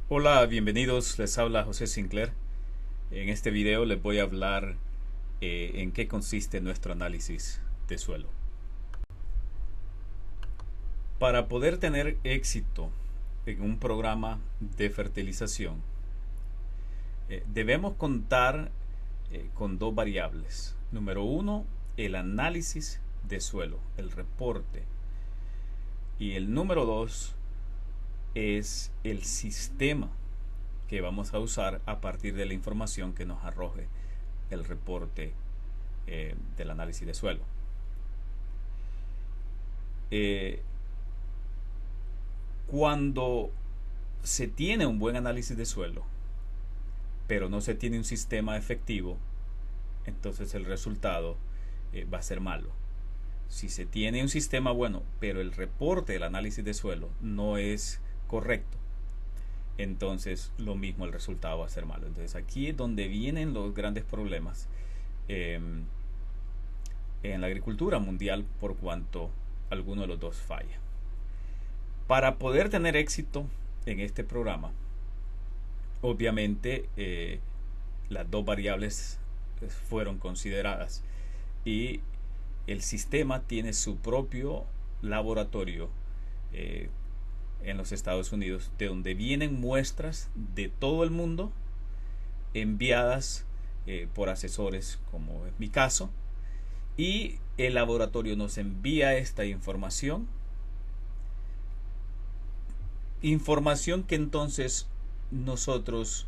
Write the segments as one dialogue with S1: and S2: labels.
S1: Hola, bienvenidos. Les habla José Sinclair. En este video les voy a hablar en qué consiste nuestro análisis de suelo. Para poder tener éxito en un programa de fertilización, debemos contar con dos variables. Número uno, el análisis de suelo, el reporte. Y el número dos es el sistema que vamos a usar a partir de la información que nos arroje el reporte del análisis de suelo. Cuando se tiene un buen análisis de suelo, pero no se tiene un sistema efectivo, entonces el resultado va a ser malo. Si se tiene un sistema bueno, pero el reporte del análisis de suelo no es correcto, entonces lo mismo, el resultado va a ser malo. Entonces aquí es donde vienen los grandes problemas en la agricultura mundial, por cuanto alguno de los dos falla. Para poder tener éxito en este programa, obviamente las dos variables fueron consideradas y el sistema tiene su propio laboratorio en los Estados Unidos, de donde vienen muestras de todo el mundo enviadas por asesores, como es mi caso, y el laboratorio nos envía esta información que entonces nosotros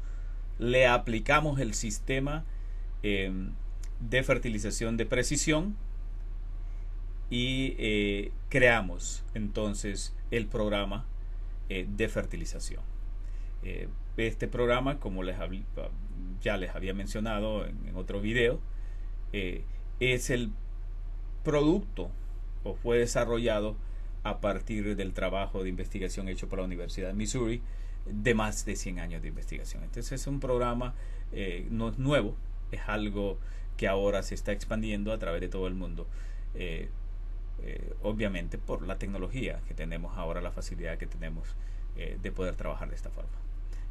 S1: le aplicamos el sistema de fertilización de precisión y creamos entonces el programa de fertilización. Este programa, como ya les había mencionado en otro video, es el producto o fue desarrollado a partir del trabajo de investigación hecho por la Universidad de Missouri, de más de 100 años de investigación. Entonces es un programa, no es nuevo, es algo que ahora se está expandiendo a través de todo el mundo. Obviamente por la tecnología que tenemos ahora, la facilidad que tenemos de poder trabajar de esta forma.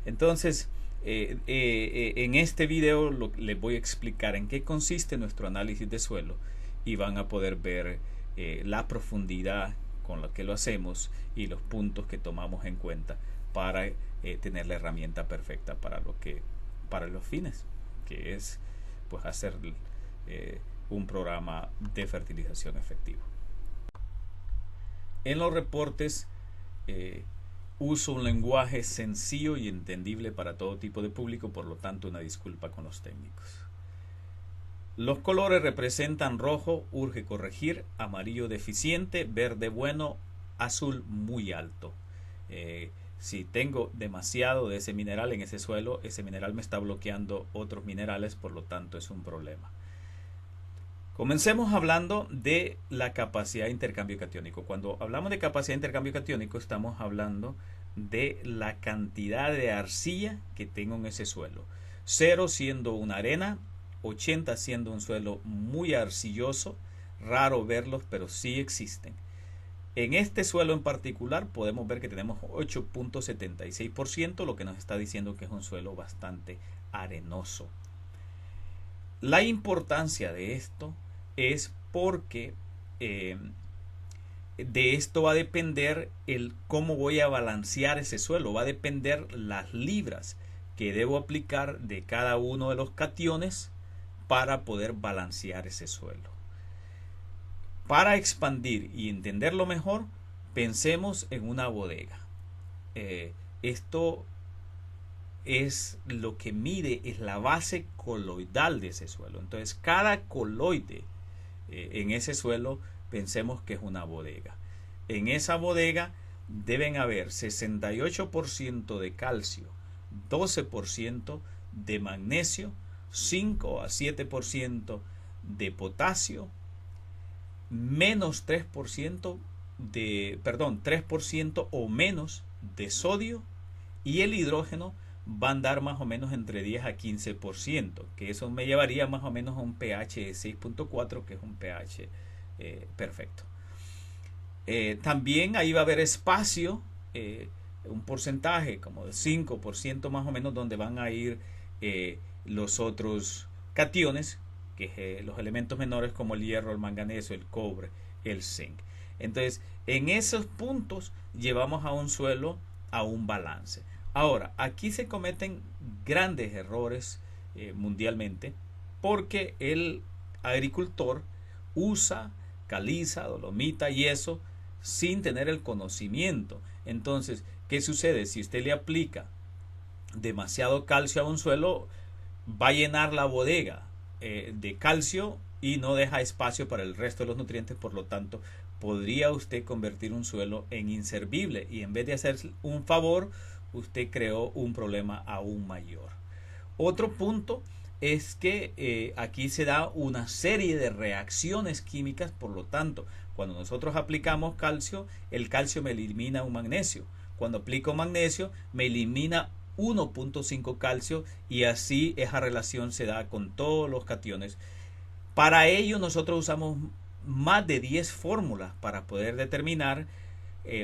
S1: Entonces, en este video les voy a explicar en qué consiste nuestro análisis de suelo y van a poder ver la profundidad con la que lo hacemos y los puntos que tomamos en cuenta para tener la herramienta perfecta para los fines, que es pues hacer un programa de fertilización efectivo. En los reportes uso un lenguaje sencillo y entendible para todo tipo de público, por lo tanto una disculpa con los técnicos. Los colores representan: rojo, urge corregir; amarillo, deficiente; verde, bueno; azul, muy alto. Si tengo demasiado de ese mineral en ese suelo, ese mineral me está bloqueando otros minerales, por lo tanto es un problema. Comencemos hablando de la capacidad de intercambio catiónico. Cuando hablamos de capacidad de intercambio catiónico, estamos hablando de la cantidad de arcilla que tengo en ese suelo. 0 siendo una arena, 80 siendo un suelo muy arcilloso, raro verlos, pero sí existen. En este suelo en particular podemos ver que tenemos 8.76%, lo que nos está diciendo que es un suelo bastante arenoso. La importancia de esto es porque de esto va a depender el cómo voy a balancear ese suelo, va a depender las libras que debo aplicar de cada uno de los cationes para poder balancear ese suelo. Para expandir y entenderlo mejor, pensemos en una bodega. Esto es lo que mide, es la base coloidal de ese suelo. Entonces cada coloide en ese suelo, pensemos que es una bodega. En esa bodega deben haber 68% de calcio, 12% de magnesio, 5 a 7% de potasio, menos 3% 3% o menos de sodio, y el hidrógeno va a andar más o menos entre 10 a 15%, que eso me llevaría más o menos a un pH de 6.4, que es un pH perfecto. También ahí va a haber espacio un porcentaje como de 5% más o menos, donde van a ir los otros cationes, que los elementos menores como el hierro, el manganeso, el cobre, el zinc. Entonces, en esos puntos llevamos a un suelo a un balance. Ahora, aquí se cometen grandes errores mundialmente, porque el agricultor usa caliza, dolomita, yeso sin tener el conocimiento. Entonces, ¿qué sucede? Si usted le aplica demasiado calcio a un suelo, va a llenar la bodega de calcio y no deja espacio para el resto de los nutrientes. Por lo tanto, podría usted convertir un suelo en inservible, y en vez de hacer un favor, usted creó un problema aún mayor. Otro punto es que aquí se da una serie de reacciones químicas. Por lo tanto, cuando nosotros aplicamos calcio, el calcio me elimina un magnesio. Cuando aplico magnesio, me elimina 1.5 calcio, y así esa relación se da con todos los cationes. Para ello nosotros usamos más de 10 fórmulas para poder determinar,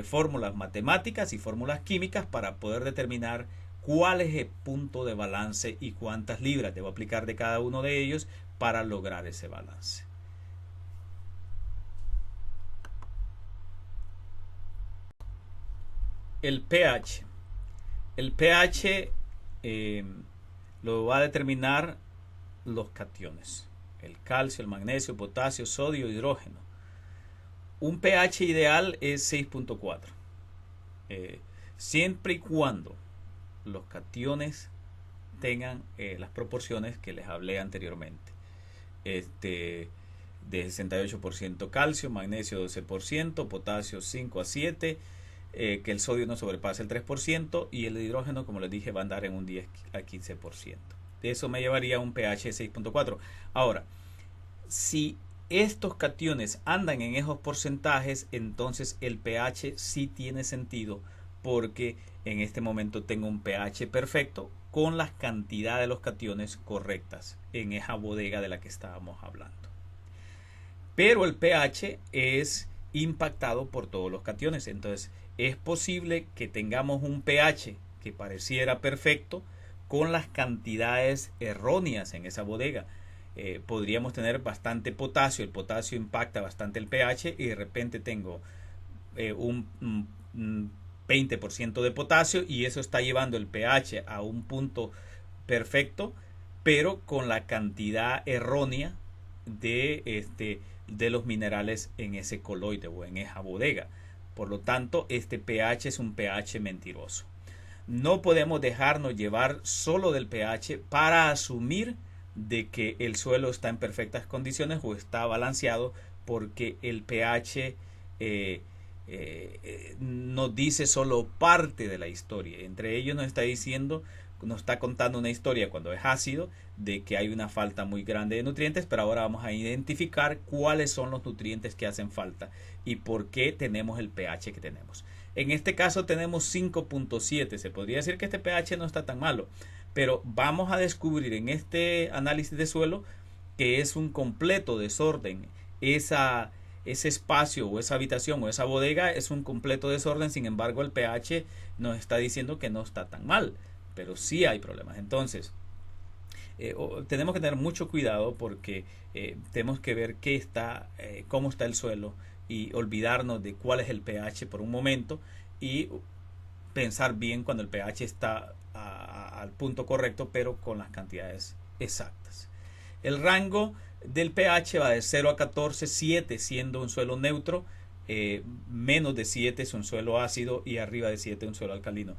S1: fórmulas matemáticas y fórmulas químicas, para poder determinar cuál es el punto de balance y cuántas libras debo aplicar de cada uno de ellos para lograr ese balance. El pH. El pH lo va a determinar los cationes: el calcio, el magnesio, potasio, sodio, hidrógeno. Un pH ideal es 6.4. Siempre y cuando los cationes tengan las proporciones que les hablé anteriormente. De 68% calcio, magnesio 12%, potasio 5 a 7%, que el sodio no sobrepase el 3%, y el hidrógeno, como les dije, va a andar en un 10 a 15%. Eso me llevaría a un pH 6.4. Ahora, si estos cationes andan en esos porcentajes, entonces el pH sí tiene sentido, porque en este momento tengo un pH perfecto con las cantidades de los cationes correctas en esa bodega de la que estábamos hablando. Pero el pH es impactado por todos los cationes. Entonces, es posible que tengamos un pH que pareciera perfecto con las cantidades erróneas en esa bodega. Podríamos tener bastante potasio, el potasio impacta bastante el pH, y de repente tengo un 20% de potasio, y eso está llevando el pH a un punto perfecto, pero con la cantidad errónea de los minerales en ese coloide o en esa bodega. Por lo tanto, este pH es un pH mentiroso. No podemos dejarnos llevar solo del pH para asumir de que el suelo está en perfectas condiciones o está balanceado, porque el pH nos dice solo parte de la historia. Entre ellos nos está contando una historia cuando es ácido, de que hay una falta muy grande de nutrientes, pero ahora vamos a identificar cuáles son los nutrientes que hacen falta y por qué tenemos el pH que tenemos. En este caso tenemos 5.7. Se podría decir que este pH no está tan malo, pero vamos a descubrir en este análisis de suelo que es un completo desorden. Ese espacio o esa habitación o esa bodega es un completo desorden. Sin embargo, el pH nos está diciendo que no está tan mal, pero sí hay problemas. Entonces, tenemos que tener mucho cuidado, porque tenemos que ver cómo está el suelo, y olvidarnos de cuál es el pH por un momento, y pensar bien cuando el pH está al punto correcto, pero con las cantidades exactas. El rango del pH va de 0 a 14, 7 siendo un suelo neutro, menos de 7 es un suelo ácido, y arriba de 7 un suelo alcalino.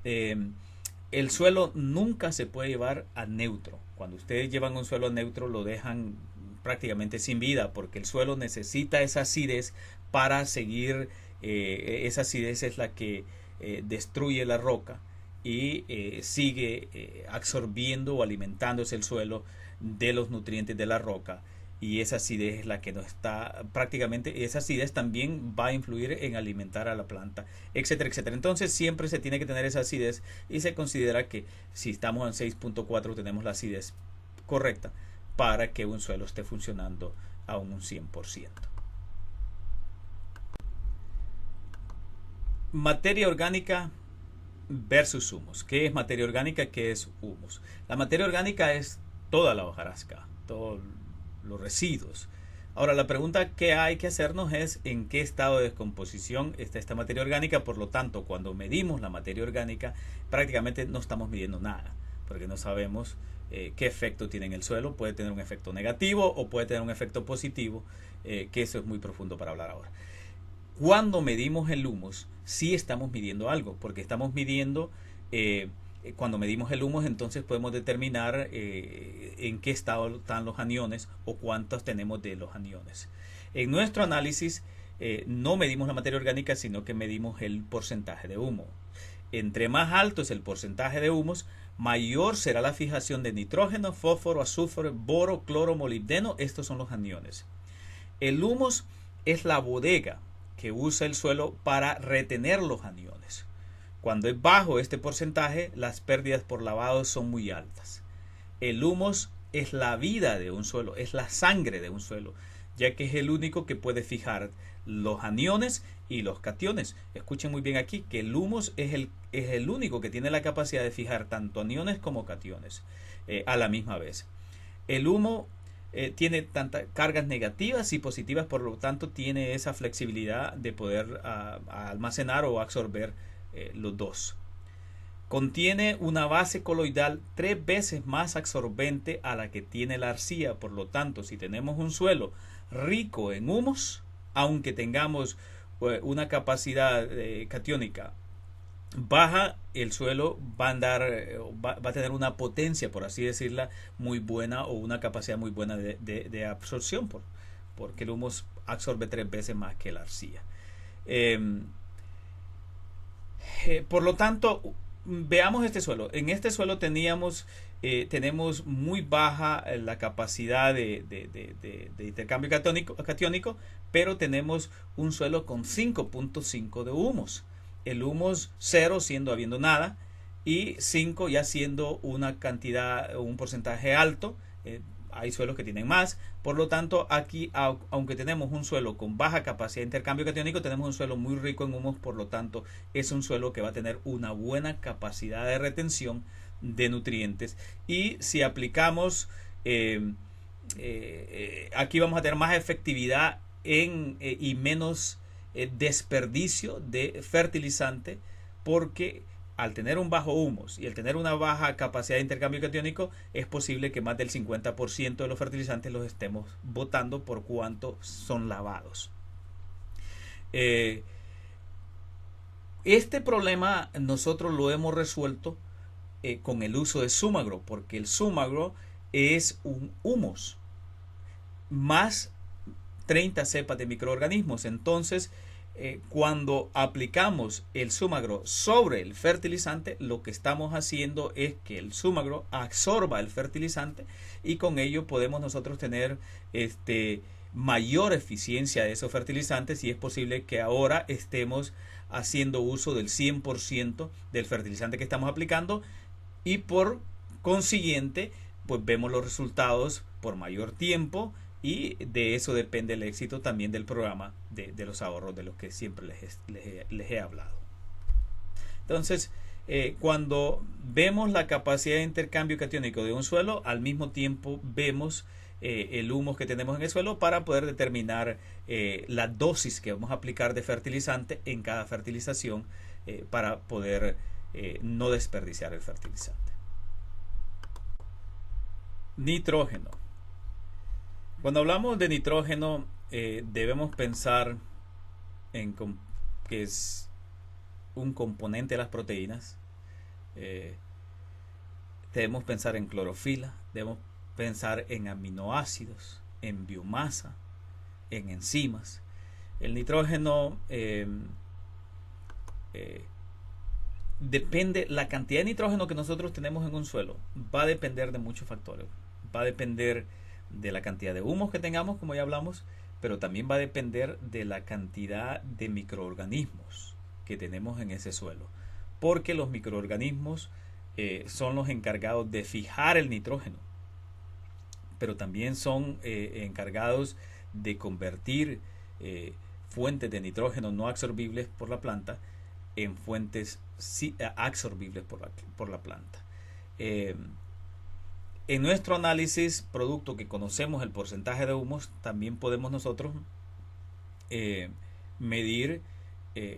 S1: El suelo nunca se puede llevar a neutro. Cuando ustedes llevan un suelo a neutro, lo dejan prácticamente sin vida, porque el suelo necesita esa acidez para seguir. Esa acidez es la que destruye la roca y sigue absorbiendo o alimentándose el suelo de los nutrientes de la roca, y esa acidez es la que no está prácticamente. Esa acidez también va a influir en alimentar a la planta, etcétera, etcétera. Entonces siempre se tiene que tener esa acidez, y se considera que si estamos en 6.4 tenemos la acidez correcta para que un suelo esté funcionando a un 100%. Materia orgánica versus humus. ¿Qué es materia orgánica? ¿Qué es humus? La materia orgánica es toda la hojarasca, todos los residuos. Ahora, la pregunta que hay que hacernos es en qué estado de descomposición está esta materia orgánica. Por lo tanto, cuando medimos la materia orgánica, prácticamente no estamos midiendo nada, porque no sabemos qué efecto tiene en el suelo. Puede tener un efecto negativo o puede tener un efecto positivo, que eso es muy profundo para hablar ahora. Cuando medimos el humus, sí estamos midiendo algo, porque estamos midiendo, cuando medimos el humus, entonces podemos determinar en qué estado están los aniones o cuántos tenemos de los aniones. En nuestro análisis no medimos la materia orgánica, sino que medimos el porcentaje de humo. Entre más alto es el porcentaje de humus, mayor será la fijación de nitrógeno, fósforo, azufre, boro, cloro, molibdeno. Estos son los aniones. El humus es la bodega que usa el suelo para retener los aniones. Cuando es bajo este porcentaje, las pérdidas por lavado son muy altas. El humus es la vida de un suelo, es la sangre de un suelo, ya que es el único que puede fijar los aniones y los cationes. Escuchen muy bien aquí que el humus es el único que tiene la capacidad de fijar tanto aniones como cationes a la misma vez. El humo tiene tantas cargas negativas y positivas, por lo tanto tiene esa flexibilidad de poder almacenar o absorber los dos. Contiene una base coloidal 3 veces más absorbente a la que tiene la arcilla. Por lo tanto, si tenemos un suelo rico en humus, aunque tengamos una capacidad catiónica baja, el suelo va a tener una potencia, por así decirla, muy buena, o una capacidad muy buena de absorción, porque el humus absorbe 3 veces más que la arcilla. Por lo tanto, veamos este suelo. En este suelo tenemos muy baja la capacidad de intercambio catiónico, pero tenemos un suelo con 5.5 de humus. El humus 0 habiendo nada, y 5 ya siendo una cantidad, un porcentaje alto. Hay suelos que tienen más. Por lo tanto, aquí, aunque tenemos un suelo con baja capacidad de intercambio catiónico, tenemos un suelo muy rico en humus. Por lo tanto, es un suelo que va a tener una buena capacidad de retención de nutrientes. Y si aplicamos, aquí vamos a tener más efectividad y menos desperdicio de fertilizante, porque al tener un bajo humus y al tener una baja capacidad de intercambio catiónico, es posible que más del 50% de los fertilizantes los estemos botando por cuanto son lavados. Este problema nosotros lo hemos resuelto con el uso de Sumagro, porque el Sumagro es un humus más 30 cepas de microorganismos. Entonces, cuando aplicamos el Sumagro sobre el fertilizante, lo que estamos haciendo es que el Sumagro absorba el fertilizante, y con ello podemos nosotros tener mayor eficiencia de esos fertilizantes, y es posible que ahora estemos haciendo uso del 100% del fertilizante que estamos aplicando, y por consiguiente pues vemos los resultados por mayor tiempo, y de eso depende el éxito también del programa de los ahorros, de los que siempre les he hablado. Entonces, cuando vemos la capacidad de intercambio catiónico de un suelo, al mismo tiempo vemos el humus que tenemos en el suelo, para poder determinar la dosis que vamos a aplicar de fertilizante en cada fertilización, para poder no desperdiciar el fertilizante. Nitrógeno. Cuando hablamos de nitrógeno, debemos pensar en que es un componente de las proteínas. Debemos pensar en clorofila, debemos pensar en aminoácidos, en biomasa, en enzimas. El nitrógeno depende, la cantidad de nitrógeno que nosotros tenemos en un suelo va a depender de muchos factores. Va a depender de la cantidad de humus que tengamos, como ya hablamos, pero también va a depender de la cantidad de microorganismos que tenemos en ese suelo, porque los microorganismos son los encargados de fijar el nitrógeno, pero también son encargados de convertir fuentes de nitrógeno no absorbibles por la planta en fuentes absorbibles por la planta. En nuestro análisis producto que conocemos el porcentaje de humos, también podemos nosotros medir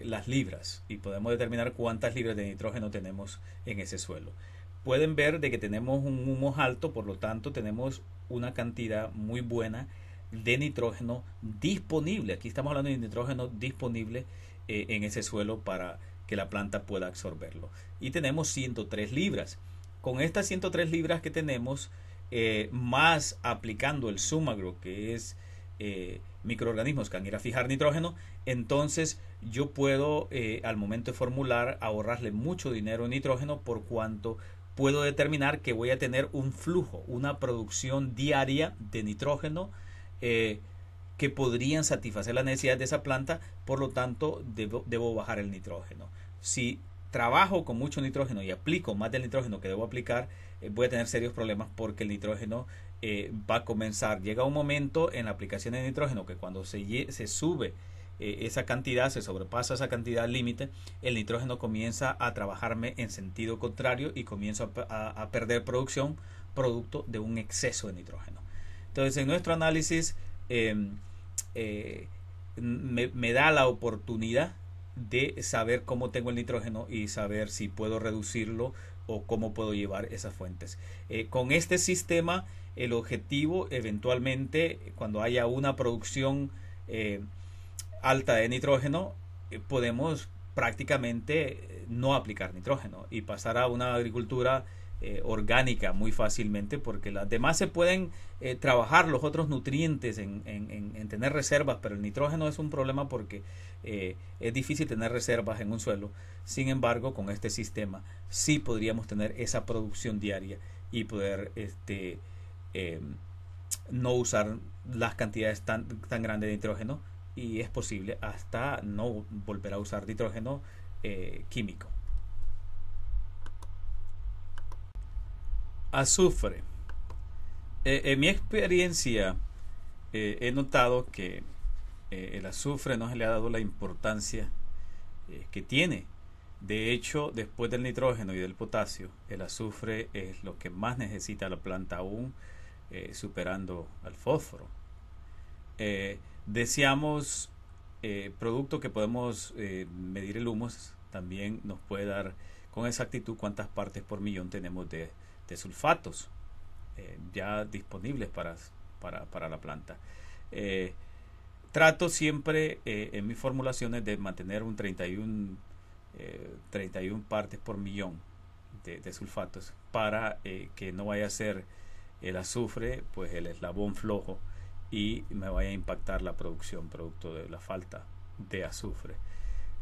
S1: las libras y podemos determinar cuántas libras de nitrógeno tenemos en ese suelo. Pueden ver de que tenemos un humus alto, por lo tanto tenemos una cantidad muy buena de nitrógeno disponible. Aquí estamos hablando de nitrógeno disponible en ese suelo para que la planta pueda absorberlo. Y tenemos 103 libras. Con estas 103 libras que tenemos, más aplicando el Sumagro, que es microorganismos que van a ir a fijar nitrógeno, entonces yo puedo al momento de formular ahorrarle mucho dinero en nitrógeno, por cuanto puedo determinar que voy a tener un flujo, una producción diaria de nitrógeno que podrían satisfacer las necesidades de esa planta. Por lo tanto debo bajar el nitrógeno. Si trabajo con mucho nitrógeno y aplico más del nitrógeno que debo aplicar, voy a tener serios problemas, porque el nitrógeno va a comenzar, llega un momento en la aplicación de nitrógeno que cuando se sube esa cantidad, se sobrepasa esa cantidad límite, el nitrógeno comienza a trabajarme en sentido contrario y comienzo a perder producción producto de un exceso de nitrógeno. Entonces, en nuestro análisis me da la oportunidad de saber cómo tengo el nitrógeno y saber si puedo reducirlo o cómo puedo llevar esas fuentes. Con este sistema, el objetivo eventualmente, cuando haya una producción alta de nitrógeno, podemos prácticamente no aplicar nitrógeno y pasar a una agricultura orgánica muy fácilmente, porque las demás se pueden trabajar los otros nutrientes en tener reservas, pero el nitrógeno es un problema porque es difícil tener reservas en un suelo. Sin embargo, con este sistema sí podríamos tener esa producción diaria y poder no usar las cantidades tan grandes de nitrógeno, y es posible hasta no volver a usar nitrógeno químico. Azufre. En mi experiencia he notado que el azufre no se le ha dado la importancia que tiene. De hecho, después del nitrógeno y del potasio, el azufre es lo que más necesita la planta, aún superando al fósforo. Deseamos producto que podemos medir el humus, también nos puede dar con exactitud cuántas partes por millón tenemos de sulfatos ya disponibles para la planta. Trato siempre en mis formulaciones de mantener un 31 partes por millón de sulfatos, para que no vaya a ser el azufre pues el eslabón flojo y me vaya a impactar la producción producto de la falta de azufre.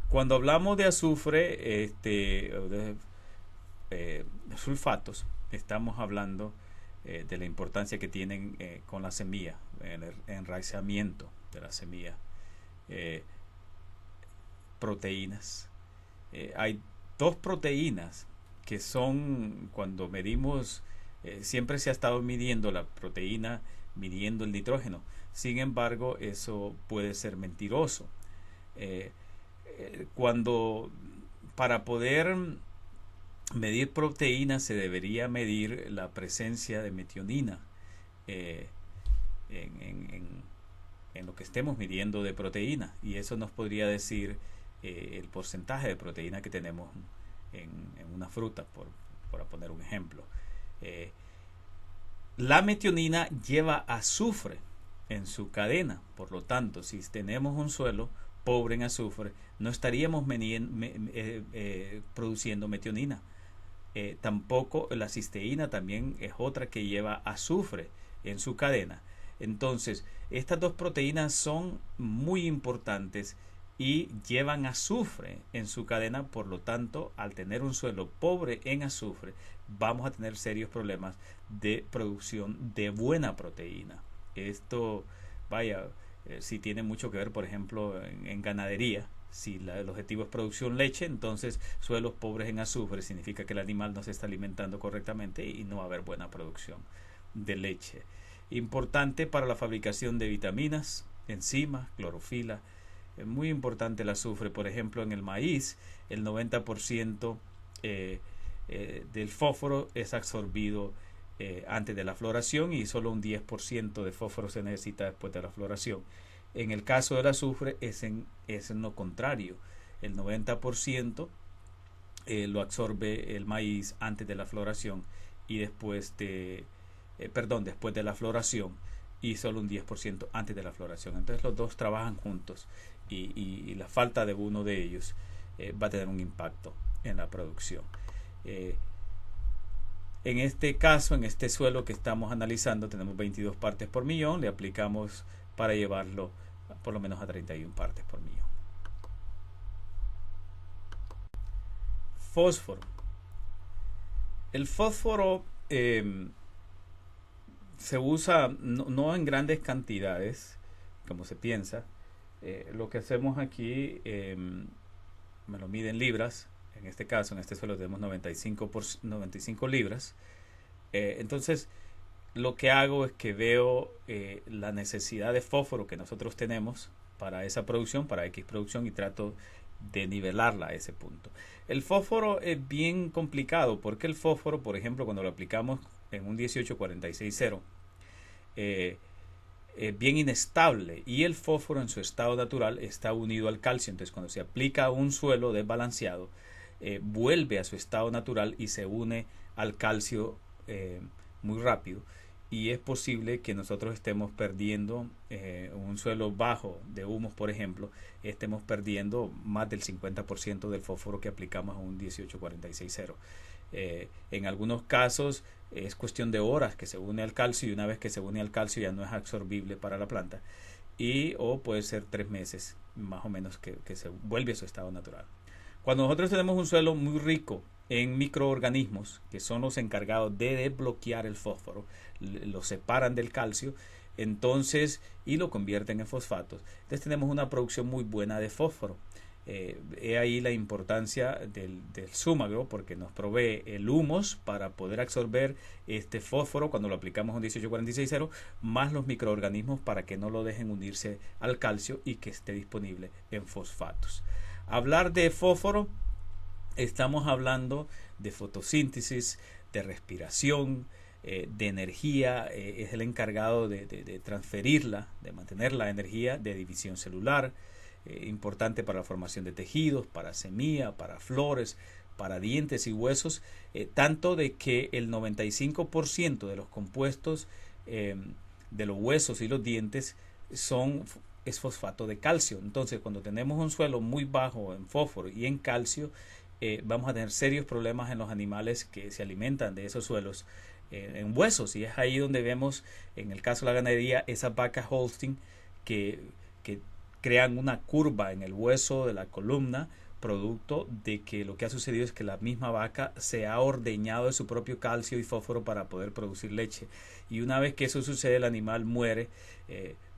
S1: Cuando hablamos de azufre, de sulfatos, estamos hablando de la importancia que tienen con la semilla, en el enraizamiento de la semilla. Proteínas. Hay dos proteínas que son, cuando medimos, siempre se ha estado midiendo la proteína, midiendo el nitrógeno. Sin embargo, eso puede ser mentiroso. Cuando para poder medir proteínas se debería medir la presencia de metionina en lo que estemos midiendo de proteína, y eso nos podría decir el porcentaje de proteína que tenemos en una fruta, por poner un ejemplo. La metionina lleva azufre en su cadena, por lo tanto, si tenemos un suelo pobre en azufre, no estaríamos produciendo metionina. Tampoco la cisteína también es otra que lleva azufre en su cadena. Entonces, estas dos proteínas son muy importantes y llevan azufre en su cadena. Por lo tanto, al tener un suelo pobre en azufre, vamos a tener serios problemas de producción de buena proteína. Esto, sí tiene mucho que ver, por ejemplo, en ganadería. Si el objetivo es producción leche, entonces suelos pobres en azufre significa que el animal no se está alimentando correctamente y no va a haber buena producción de leche. Importante para la fabricación de vitaminas, enzimas, clorofila, Es muy importante el azufre. Por ejemplo, en el maíz, el 90% del fósforo es absorbido antes de la floración y solo un 10% de fósforo se necesita después de la floración. En el caso del azufre es en lo contrario. El 90% lo absorbe el maíz antes de la floración y después de la floración, y solo un 10% antes de la floración. Entonces los dos trabajan juntos y la falta de uno de ellos va a tener un impacto en la producción. En este caso, en este suelo que estamos analizando, tenemos 22 partes por millón. Le aplicamos para llevarlo por lo menos a 31 partes por millón. Fósforo. El fósforo se usa no en grandes cantidades como se piensa. Lo que hacemos aquí, me lo mide en libras. En este caso, en este suelo tenemos 95 libras. Entonces lo que hago es que veo la necesidad de fósforo que nosotros tenemos para esa producción, para X producción, y trato de nivelarla a ese punto. El fósforo es bien complicado porque el fósforo, por ejemplo, cuando lo aplicamos en un 1846-0, es bien inestable, y el fósforo en su estado natural está unido al calcio. Entonces cuando se aplica a un suelo desbalanceado, vuelve a su estado natural y se une al calcio muy rápido, y es posible que nosotros estemos perdiendo un suelo bajo de humus, por ejemplo, estemos perdiendo más del 50% del fósforo que aplicamos a un 1846-0. En algunos casos es cuestión de horas que se une al calcio, y una vez que se une al calcio ya no es absorbible para la planta, o puede ser 3 meses más o menos que se vuelve a su estado natural. Cuando nosotros tenemos un suelo muy rico en microorganismos, que son los encargados de desbloquear el fósforo, lo separan del calcio, entonces, y lo convierten en fosfatos, entonces tenemos una producción muy buena de fósforo. He ahí la importancia del Zumagro, porque nos provee el humus para poder absorber este fósforo cuando lo aplicamos a un 1846-0, más los microorganismos para que no lo dejen unirse al calcio y que esté disponible en fosfatos. Hablar de fósforo, estamos hablando de fotosíntesis, de respiración, de energía. Es el encargado de transferirla, de mantener la energía, de división celular, importante para la formación de tejidos, para semilla, para flores, para dientes y huesos, tanto de que el 95% de los compuestos de los huesos y los dientes es fosfato de calcio. Entonces, cuando tenemos un suelo muy bajo en fósforo y en calcio, vamos a tener serios problemas en los animales que se alimentan de esos suelos, en huesos, y es ahí donde vemos, en el caso de la ganadería, esas vacas Holstein que crean una curva en el hueso de la columna, producto de que lo que ha sucedido es que la misma vaca se ha ordeñado de su propio calcio y fósforo para poder producir leche, y una vez que eso sucede, el animal muere,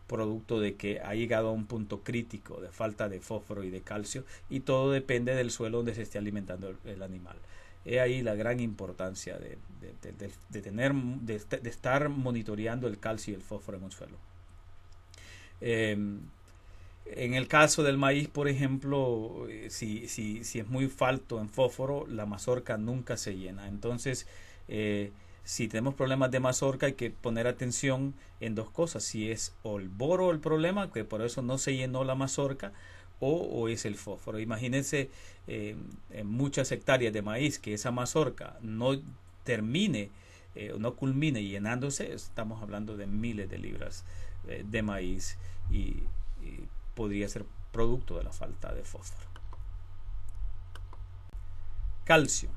S1: producto de que ha llegado a un punto crítico de falta de fósforo y de calcio, y todo depende del suelo donde se esté alimentando el animal. He ahí la gran importancia de estar monitoreando el calcio y el fósforo en un suelo. En el caso del maíz, por ejemplo, si es muy falto en fósforo, la mazorca nunca se llena. Entonces, si tenemos problemas de mazorca, hay que poner atención en dos cosas: si es o el boro el problema, que por eso no se llenó la mazorca, o es el fósforo. Imagínense en muchas hectáreas de maíz que esa mazorca no termine, no culmine llenándose. Estamos hablando de miles de libras de maíz, y podría ser producto de la falta de fósforo. Calcio.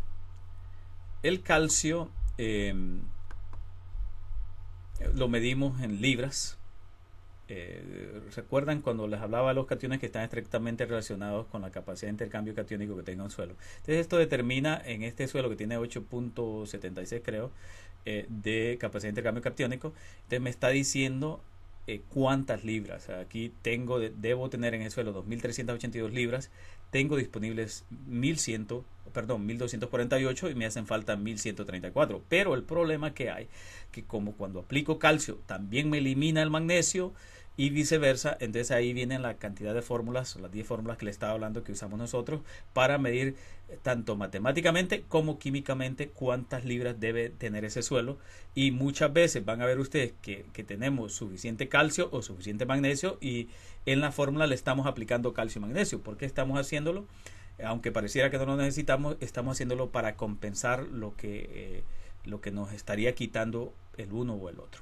S1: El calcio lo medimos en libras. ¿Recuerdan cuando les hablaba de los cationes que están estrictamente relacionados con la capacidad de intercambio catiónico que tenga un suelo? Entonces esto determina, en este suelo que tiene 8.76 creo de capacidad de intercambio catiónico, entonces me está diciendo cuántas libras. Aquí debo tener en el suelo 2.382 libras, tengo disponibles 1.248 y me hacen falta 1.134. Pero el problema que hay, que como cuando aplico calcio también me elimina el magnesio, y viceversa. Entonces ahí vienen la cantidad de fórmulas, las 10 fórmulas que le estaba hablando que usamos nosotros para medir tanto matemáticamente como químicamente cuántas libras debe tener ese suelo. Y muchas veces van a ver ustedes que tenemos suficiente calcio o suficiente magnesio y en la fórmula le estamos aplicando calcio y magnesio. ¿Por qué estamos haciéndolo? Aunque pareciera que no lo necesitamos, estamos haciéndolo para compensar lo que nos estaría quitando el uno o el otro.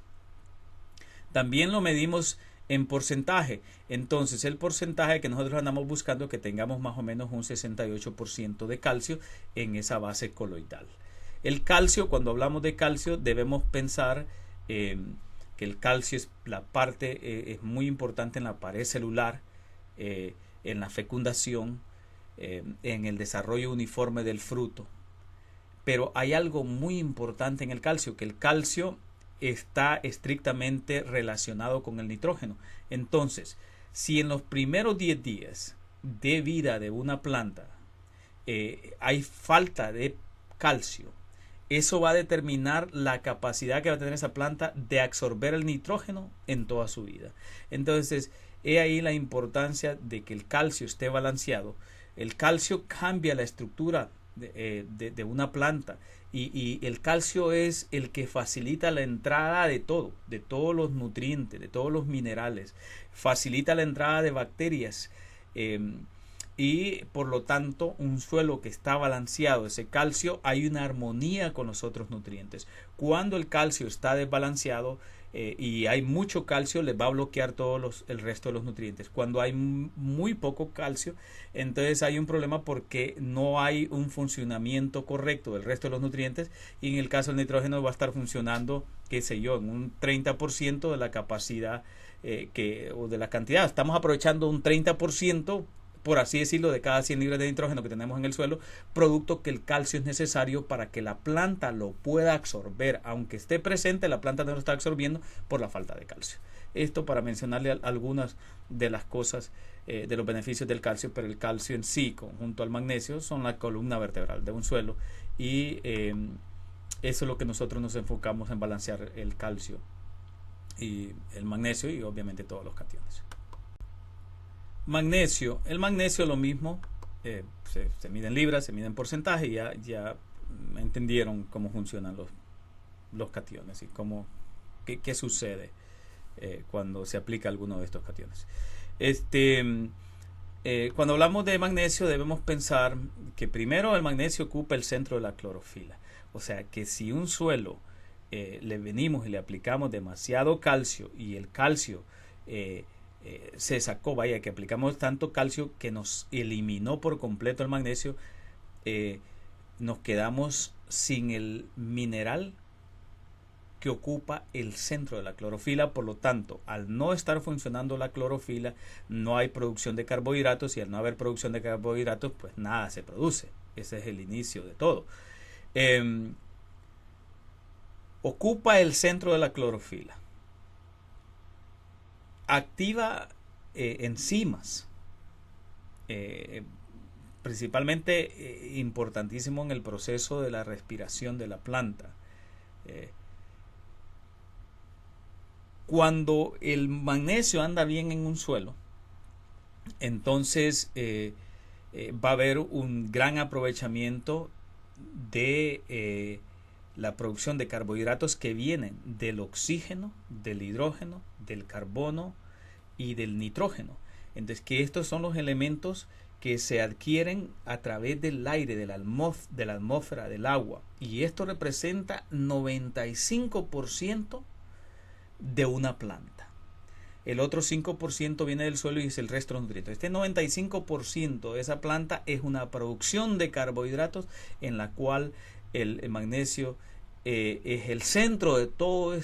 S1: También lo medimos en porcentaje. Entonces el porcentaje que nosotros andamos buscando que tengamos más o menos un 68% de calcio en esa base coloidal. El calcio, cuando hablamos de calcio, debemos pensar que el calcio es la parte, es muy importante en la pared celular, en la fecundación, en el desarrollo uniforme del fruto. Pero hay algo muy importante en el calcio, que el calcio está estrictamente relacionado con el nitrógeno. Entonces, si en los primeros 10 días de vida de una planta hay falta de calcio, eso va a determinar la capacidad que va a tener esa planta de absorber el nitrógeno en toda su vida. Entonces, he ahí la importancia de que el calcio esté balanceado. El calcio cambia la estructura de una planta y el calcio es el que facilita la entrada de todo, de todos los nutrientes, de todos los minerales, facilita la entrada de bacterias y por lo tanto un suelo que está balanceado, ese calcio, hay una armonía con los otros nutrientes. Cuando el calcio está desbalanceado y hay mucho calcio, les va a bloquear el resto de los nutrientes. Cuando hay muy poco calcio, entonces hay un problema porque no hay un funcionamiento correcto del resto de los nutrientes, y en el caso del nitrógeno va a estar funcionando, qué sé yo, en un 30% de la capacidad o de la cantidad. Estamos aprovechando un 30%, por así decirlo, de cada 100 libras de nitrógeno que tenemos en el suelo, producto que el calcio es necesario para que la planta lo pueda absorber. Aunque esté presente, la planta no lo está absorbiendo por la falta de calcio. Esto para mencionarle algunas de las cosas, de los beneficios del calcio, pero el calcio en sí, junto al magnesio, son la columna vertebral de un suelo, y eso es lo que nosotros nos enfocamos en balancear: el calcio y el magnesio y obviamente todos los cationes. Magnesio. El magnesio lo mismo, se mide en libras, se mide en porcentaje, y ya entendieron cómo funcionan los cationes y qué sucede cuando se aplica alguno de estos cationes. Cuando hablamos de magnesio debemos pensar que primero el magnesio ocupa el centro de la clorofila. O sea que si un suelo le venimos y le aplicamos demasiado calcio y el calcio se sacó, que aplicamos tanto calcio que nos eliminó por completo el magnesio, nos quedamos sin el mineral que ocupa el centro de la clorofila. Por lo tanto, al no estar funcionando la clorofila, no hay producción de carbohidratos, y al no haber producción de carbohidratos, pues nada se produce. Ese es el inicio de todo. Ocupa el centro de la clorofila, activa enzimas, principalmente importantísimo en el proceso de la respiración de la planta. Cuando el magnesio anda bien en un suelo, entonces va a haber un gran aprovechamiento de la producción de carbohidratos que vienen del oxígeno, del hidrógeno, del carbono y del nitrógeno. Entonces, que estos son los elementos que se adquieren a través del aire, de la atmósfera, del agua, y esto representa 95% de una planta. El otro 5% viene del suelo y es el resto de los nutrientes. Este 95% de esa planta es una producción de carbohidratos en la cual el magnesio es el centro de todo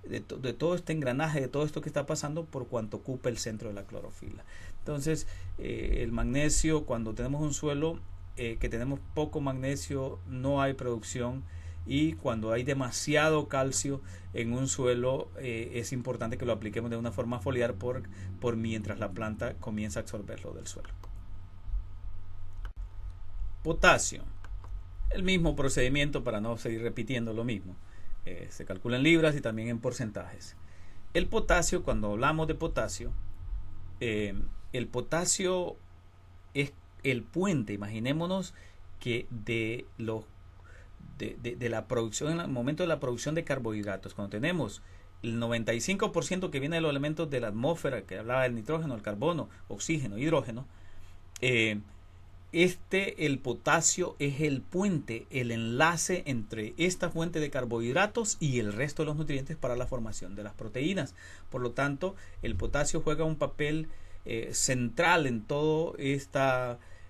S1: de todo este engranaje, de todo esto que está pasando, por cuanto ocupa el centro de la clorofila. Entonces, el magnesio, cuando tenemos un suelo que tenemos poco magnesio, no hay producción, y cuando hay demasiado calcio en un suelo, es importante que lo apliquemos de una forma foliar por mientras la planta comienza a absorberlo del suelo. Potasio. El mismo procedimiento para no seguir repitiendo lo mismo. Se calcula en libras y también en porcentajes. El potasio, cuando hablamos de potasio, el potasio es el puente. Imaginémonos que de la producción, en el momento de la producción de carbohidratos, cuando tenemos el 95% que viene de los elementos de la atmósfera, que hablaba del nitrógeno, el carbono, oxígeno, hidrógeno, el potasio es el puente, el enlace entre esta fuente de carbohidratos y el resto de los nutrientes para la formación de las proteínas. Por lo tanto, el potasio juega un papel central en todo este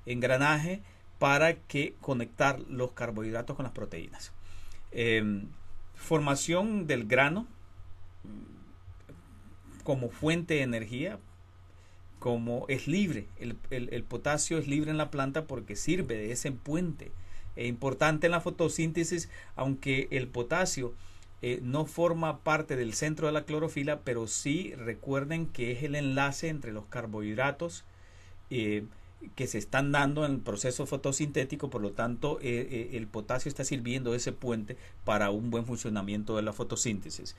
S1: engranaje para que conectar los carbohidratos con las proteínas. Formación del grano como fuente de energía, como es libre, el potasio es libre en la planta porque sirve de ese puente. Es importante en la fotosíntesis, aunque el potasio no forma parte del centro de la clorofila, pero sí recuerden que es el enlace entre los carbohidratos que se están dando en el proceso fotosintético. Por lo tanto, el potasio está sirviendo de ese puente para un buen funcionamiento de la fotosíntesis.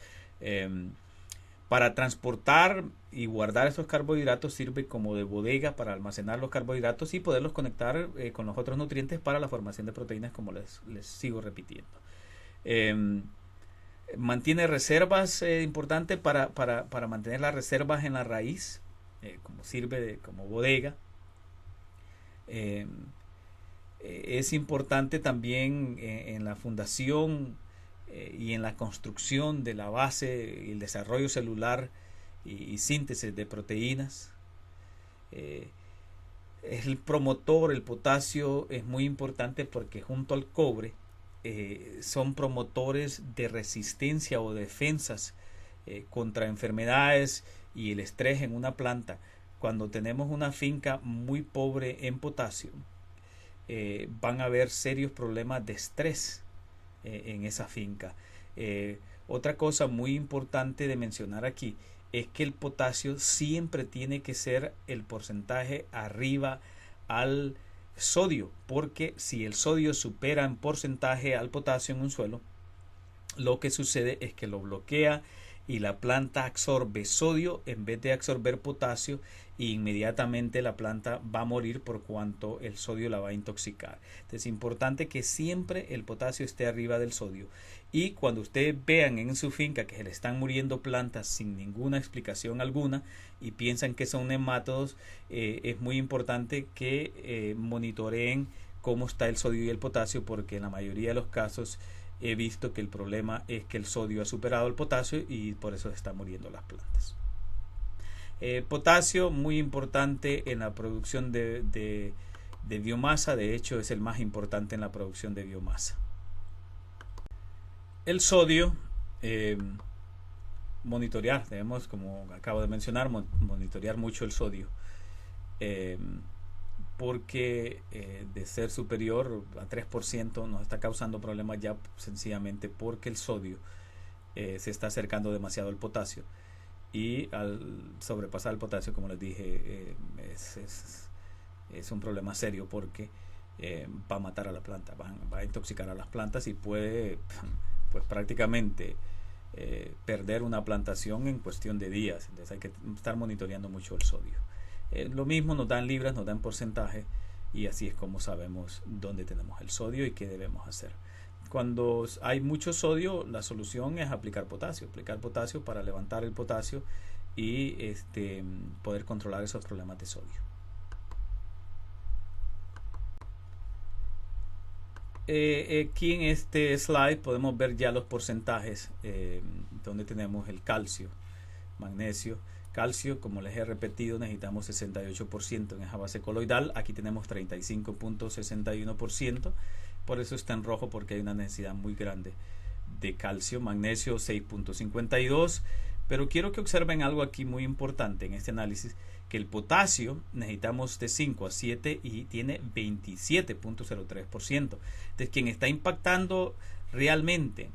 S1: Para transportar y guardar esos carbohidratos sirve como de bodega para almacenar los carbohidratos y poderlos conectar con los otros nutrientes para la formación de proteínas, como les sigo repitiendo. Mantiene reservas importantes para mantener las reservas en la raíz, como sirve como bodega. Es importante también en la fundación y en la construcción de la base y el desarrollo celular y síntesis de proteínas. Es el promotor, el potasio es muy importante porque junto al cobre son promotores de resistencia o defensas contra enfermedades y el estrés en una planta. Cuando tenemos una finca muy pobre en potasio, van a haber serios problemas de estrés en esa finca. Otra cosa muy importante de mencionar aquí es que el potasio siempre tiene que ser el porcentaje arriba al sodio, porque si el sodio supera en porcentaje al potasio en un suelo, lo que sucede es que lo bloquea y la planta absorbe sodio en vez de absorber potasio, e inmediatamente la planta va a morir por cuanto el sodio la va a intoxicar. Entonces es importante que siempre el potasio esté arriba del sodio. Y cuando ustedes vean en su finca que se le están muriendo plantas sin ninguna explicación alguna y piensan que son nematodos, es muy importante que monitoreen cómo está el sodio y el potasio, porque en la mayoría de los casos he visto que el problema es que el sodio ha superado el potasio y por eso se están muriendo las plantas. Potasio muy importante en la producción de biomasa. De hecho, es el más importante en la producción de biomasa. El sodio, monitorear, debemos, como acabo de mencionar, monitorear mucho el sodio, porque de ser superior a 3% nos está causando problemas ya sencillamente porque el sodio se está acercando demasiado al potasio, y al sobrepasar el potasio, como les dije, es un problema serio porque va a matar a la planta, va a intoxicar a las plantas y puede pues prácticamente perder una plantación en cuestión de días. Entonces hay que estar monitoreando mucho el sodio. Lo mismo nos dan libras, nos dan porcentaje, y así es como sabemos dónde tenemos el sodio y qué debemos hacer. Cuando hay mucho sodio, la solución es aplicar potasio para levantar el potasio y poder controlar esos problemas de sodio. Aquí en este slide podemos ver ya los porcentajes donde tenemos el calcio, magnesio. Calcio, como les he repetido, necesitamos 68% en esa base coloidal. Aquí tenemos 35.61%. Por eso está en rojo, porque hay una necesidad muy grande de calcio. Magnesio 6.52. Pero quiero que observen algo aquí muy importante en este análisis, que el potasio necesitamos de 5 a 7 y tiene 27.03%. Entonces, quien está impactando realmente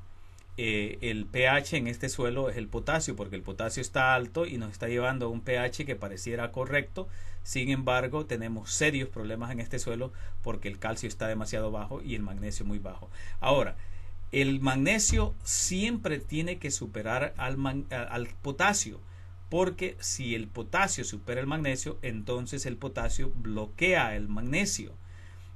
S1: el pH en este suelo es el potasio, porque el potasio está alto y nos está llevando a un pH que pareciera correcto. Sin embargo, tenemos serios problemas en este suelo porque el calcio está demasiado bajo y el magnesio muy bajo. Ahora, El magnesio siempre tiene que superar al potasio, porque si el potasio supera el magnesio, entonces el potasio bloquea el magnesio.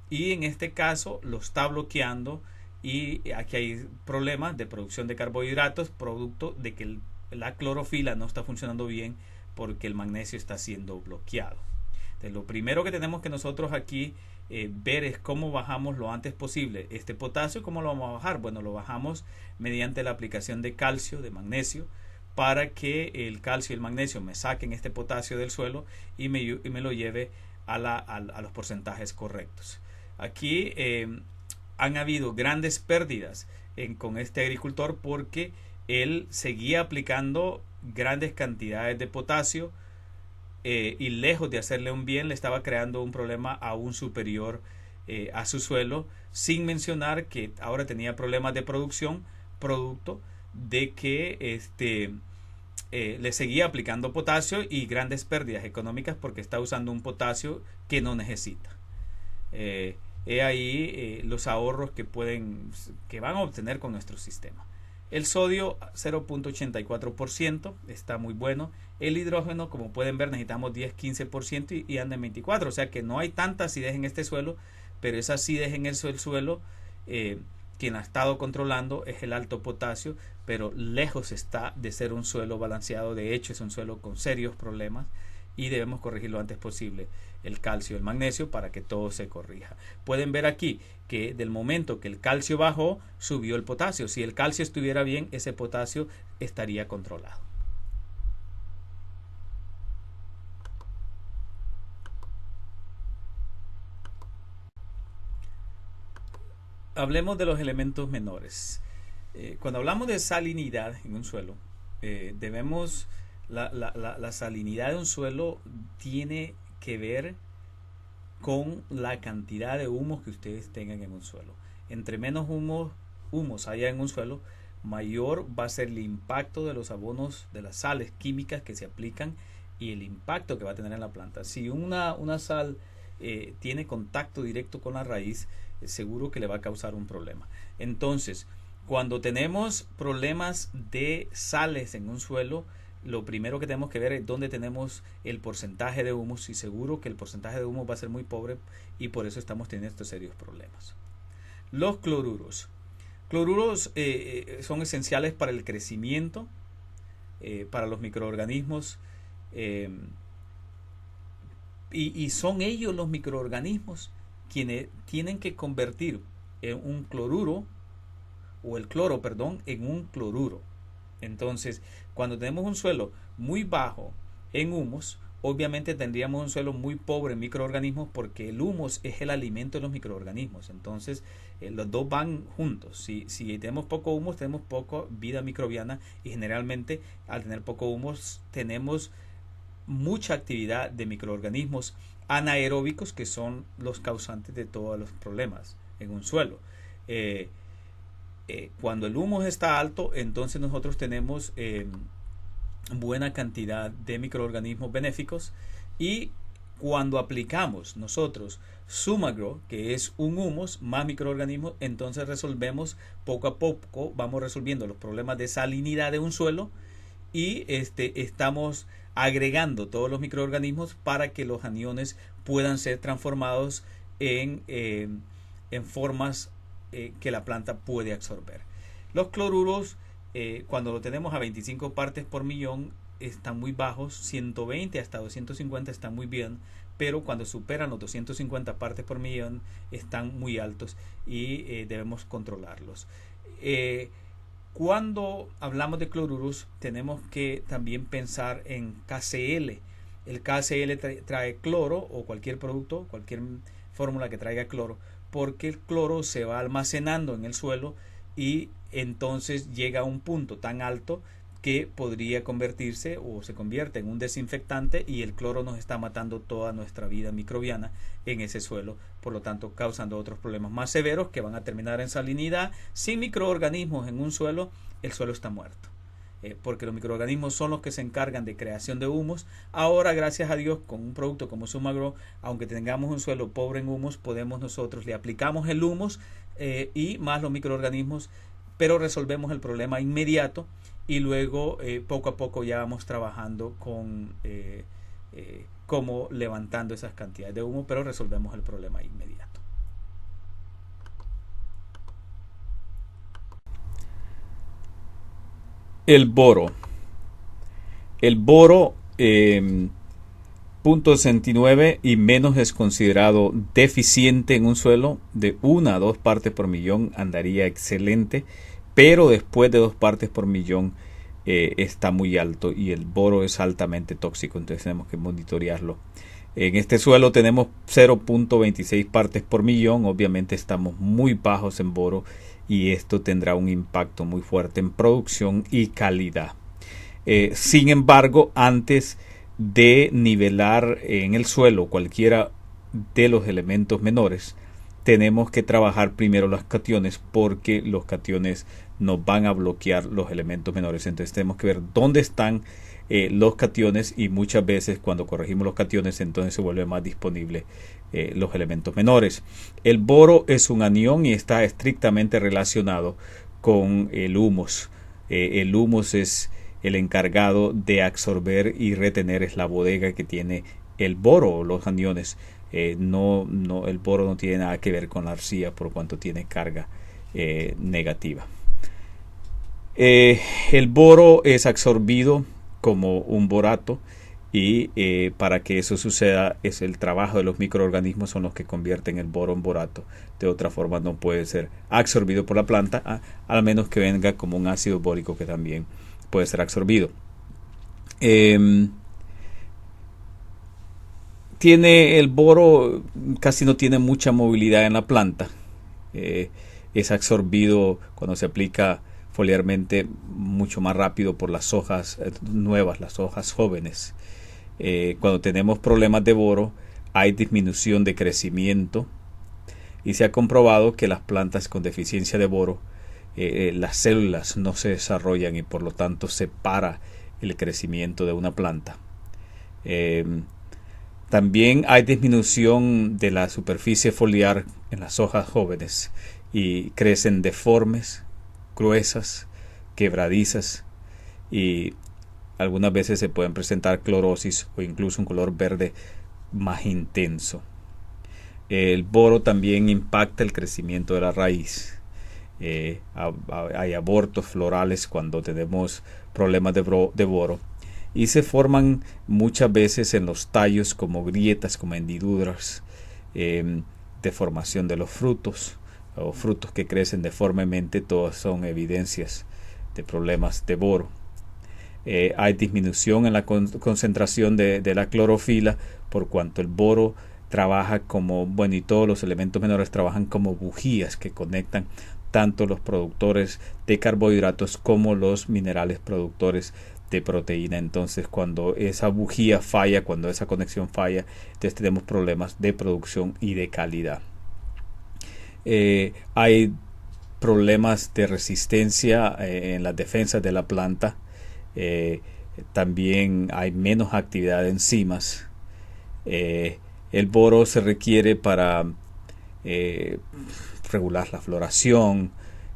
S1: Y en este caso lo está bloqueando, y aquí hay problemas de producción de carbohidratos producto de que la clorofila no está funcionando bien porque el magnesio está siendo bloqueado. Entonces, lo primero que tenemos que nosotros aquí ver es cómo bajamos lo antes posible este potasio. ¿Cómo lo vamos a bajar? Bueno, lo bajamos mediante la aplicación de calcio, de magnesio, para que el calcio y el magnesio me saquen este potasio del suelo y me lo lleve a los porcentajes correctos. Aquí han habido grandes pérdidas con este agricultor porque él seguía aplicando grandes cantidades de potasio y lejos de hacerle un bien, le estaba creando un problema aún superior a su suelo, sin mencionar que ahora tenía problemas de producción producto de que le seguía aplicando potasio y grandes pérdidas económicas porque está usando un potasio que no necesita. He ahí los ahorros que van a obtener con nuestro sistema. El sodio 0.84% está muy bueno. El hidrógeno, como pueden ver, necesitamos 10-15% y anda en 24%. O sea que no hay tanta acidez en este suelo, pero esa acidez en el suelo, quien ha estado controlando es el alto potasio, pero lejos está de ser un suelo balanceado. De hecho, es un suelo con serios problemas y debemos corregir lo antes posible el calcio y el magnesio para que todo se corrija. Pueden ver aquí que del momento que el calcio bajó, subió el potasio. Si el calcio estuviera bien, ese potasio estaría controlado. Hablemos de los elementos menores. Cuando hablamos de salinidad en un suelo, la salinidad de un suelo tiene que ver con la cantidad de humos que ustedes tengan en un suelo. Entre menos humos haya en un suelo, mayor va a ser el impacto de los abonos, de las sales químicas que se aplican y el impacto que va a tener en la planta. Si una sal tiene contacto directo con la raíz, seguro que le va a causar un problema. Entonces, cuando tenemos problemas de sales en un suelo, lo primero que tenemos que ver es dónde tenemos el porcentaje de humus, y seguro que el porcentaje de humus va a ser muy pobre y por eso estamos teniendo estos serios problemas. Los cloruros. Cloruros son esenciales para el crecimiento, para los microorganismos, y son ellos los microorganismos quienes tienen que convertir un cloruro, o el cloro, perdón, en un cloruro. Entonces, cuando tenemos un suelo muy bajo en humus, obviamente tendríamos un suelo muy pobre en microorganismos porque el humus es el alimento de los microorganismos. Entonces, los dos van juntos. Si tenemos poco humus, tenemos poca vida microbiana, y generalmente al tener poco humus tenemos mucha actividad de microorganismos anaeróbicos que son los causantes de todos los problemas en un suelo. Cuando el humus está alto, entonces nosotros tenemos buena cantidad de microorganismos benéficos, y cuando aplicamos nosotros Sumagrow, que es un humus más microorganismos, entonces resolvemos poco a poco, vamos resolviendo los problemas de salinidad de un suelo, y estamos agregando todos los microorganismos para que los aniones puedan ser transformados en formas que la planta puede absorber. Los cloruros, cuando lo tenemos a 25 partes por millón, están muy bajos. 120 hasta 250 están muy bien, pero cuando superan los 250 partes por millón están muy altos y debemos controlarlos. Cuando hablamos de cloruros, tenemos que también pensar en KCl. El KCl trae cloro, o cualquier producto, cualquier fórmula que traiga cloro, porque el cloro se va almacenando en el suelo y entonces llega a un punto tan alto que podría convertirse, o se convierte, en un desinfectante, y el cloro nos está matando toda nuestra vida microbiana en ese suelo, por lo tanto causando otros problemas más severos que van a terminar en salinidad. Sin microorganismos en un suelo, el suelo está muerto, porque los microorganismos son los que se encargan de creación de humus. Ahora, gracias a Dios, con un producto como Sumagrow, aunque tengamos un suelo pobre en humus, nosotros le aplicamos el humus y más los microorganismos pero resolvemos el problema inmediato y luego poco a poco ya vamos trabajando con cómo levantando esas cantidades de humo, pero resolvemos el problema inmediato. El boro. El boro .69 y menos es considerado deficiente en un suelo. De 1 a 2 partes por millón andaría excelente, pero después de 2 partes por millón está muy alto y el boro es altamente tóxico, entonces tenemos que monitorearlo. En este suelo tenemos 0.26 partes por millón, obviamente estamos muy bajos en boro y esto tendrá un impacto muy fuerte en producción y calidad. Sin embargo, antes de nivelar en el suelo cualquiera de los elementos menores, tenemos que trabajar primero los cationes, porque los cationes nos van a bloquear los elementos menores. Entonces tenemos que ver dónde están los cationes, y muchas veces cuando corregimos los cationes entonces se vuelve más disponible los elementos menores. El boro es un anión y está estrictamente relacionado con el humus. El humus es el encargado de absorber y retener, es la bodega que tiene el boro o los aniones. El boro no tiene nada que ver con la arcilla por cuanto tiene carga negativa. El boro es absorbido como un borato y para que eso suceda es el trabajo de los microorganismos, son los que convierten el boro en borato. De otra forma no puede ser absorbido por la planta, al menos que venga como un ácido bórico que también puede ser absorbido. Tiene el boro, casi no tiene mucha movilidad en la planta. Es absorbido cuando se aplica foliarmente mucho más rápido por las hojas nuevas, las hojas jóvenes. Cuando tenemos problemas de boro hay disminución de crecimiento y se ha comprobado que las plantas con deficiencia de boro, las células no se desarrollan y por lo tanto se para el crecimiento de una planta. También hay disminución de la superficie foliar en las hojas jóvenes y crecen deformes, gruesas, quebradizas, y algunas veces se pueden presentar clorosis o incluso un color verde más intenso. El boro también impacta el crecimiento de la raíz. Hay abortos florales cuando tenemos problemas de boro y se forman muchas veces en los tallos como grietas, como hendiduras, deformación de los frutos o frutos que crecen deformemente. Todas son evidencias de problemas de boro. Hay disminución en la concentración de la clorofila por cuanto el boro trabaja como, bueno, y todos los elementos menores trabajan como bujías que conectan tanto los productores de carbohidratos como los minerales productores de proteína. Entonces cuando esa bujía falla, cuando esa conexión falla, entonces tenemos problemas de producción y de calidad. Hay problemas de resistencia en las defensas de la planta. También hay menos actividad de enzimas. El boro se requiere para regular la floración,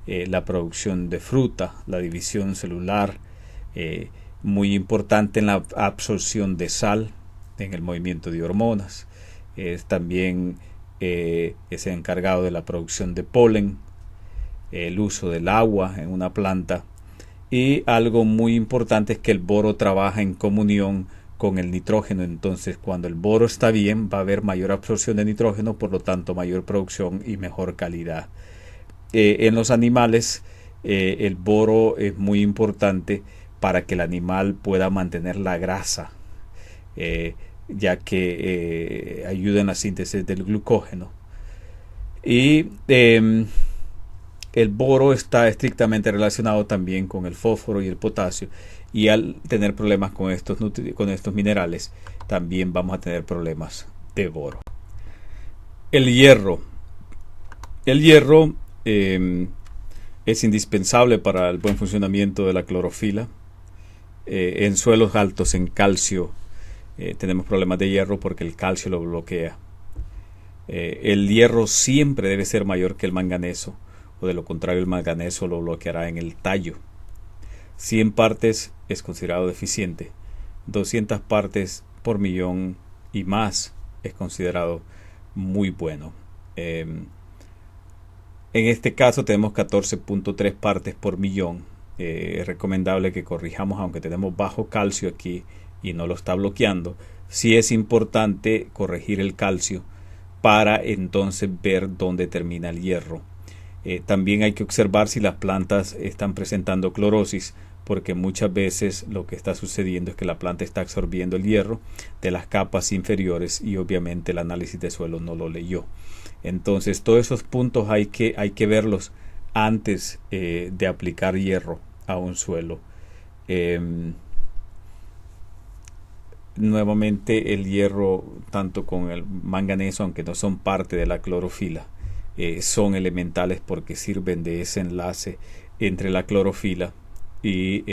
S1: la producción de fruta, la división celular, muy importante en la absorción de sal, en el movimiento de hormonas. También es encargado de la producción de polen, el uso del agua en una planta, y algo muy importante es que el boro trabaja en comunión con el nitrógeno. Entonces cuando el boro está bien va a haber mayor absorción de nitrógeno, por lo tanto mayor producción y mejor calidad. En los animales el boro es muy importante para que el animal pueda mantener la grasa, ya que ayuda en la síntesis del glucógeno. Y el boro está estrictamente relacionado también con el fósforo y el potasio, y al tener problemas con estos minerales también vamos a tener problemas de boro. El hierro. El hierro es indispensable para el buen funcionamiento de la clorofila. En suelos altos en calcio tenemos problemas de hierro porque el calcio lo bloquea. El hierro siempre debe ser mayor que el manganeso, o de lo contrario el manganeso lo bloqueará en el tallo. 100 partes es considerado deficiente, 200 partes por millón y más es considerado muy bueno. En este caso tenemos 14.3 partes por millón. Es recomendable que corrijamos, aunque tenemos bajo calcio aquí y no lo está bloqueando. Sí es importante corregir el calcio para entonces ver dónde termina el hierro. También hay que observar si las plantas están presentando clorosis, porque muchas veces lo que está sucediendo es que la planta está absorbiendo el hierro de las capas inferiores y obviamente el análisis de suelo no lo leyó. Entonces todos esos puntos hay que verlos antes de aplicar hierro a un suelo. Nuevamente el hierro, tanto con el manganeso, aunque no son parte de la clorofila, son elementales porque sirven de ese enlace entre la clorofila y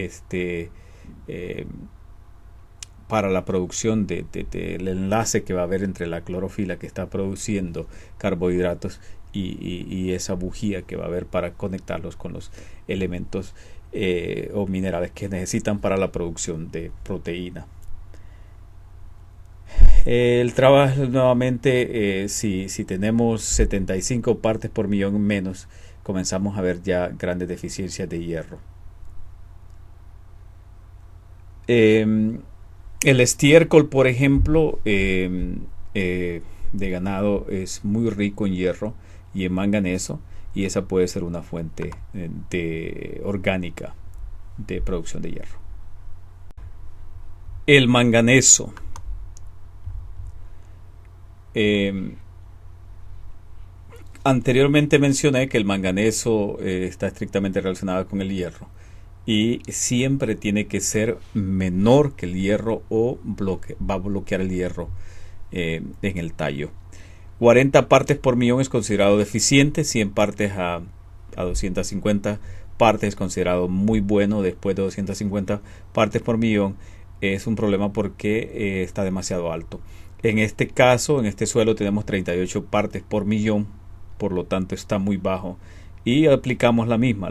S1: para la producción del enlace que va a haber entre la clorofila que está produciendo carbohidratos y esa bujía que va a haber para conectarlos con los elementos o minerales que necesitan para la producción de proteína. El trabajo nuevamente, si tenemos 75 partes por millón menos, comenzamos a ver ya grandes deficiencias de hierro. El estiércol, por ejemplo, de ganado es muy rico en hierro y en manganeso, y esa puede ser una fuente orgánica de producción de hierro. El manganeso. Anteriormente mencioné que el manganeso está estrictamente relacionado con el hierro y siempre tiene que ser menor que el hierro o va a bloquear el hierro en el tallo. 40 partes por millón es considerado deficiente, 100 partes a 250 partes es considerado muy bueno. Después de 250 partes por millón es un problema porque está demasiado alto. En este caso, en este suelo tenemos 38 partes por millón, por lo tanto está muy bajo. Y aplicamos lo mismo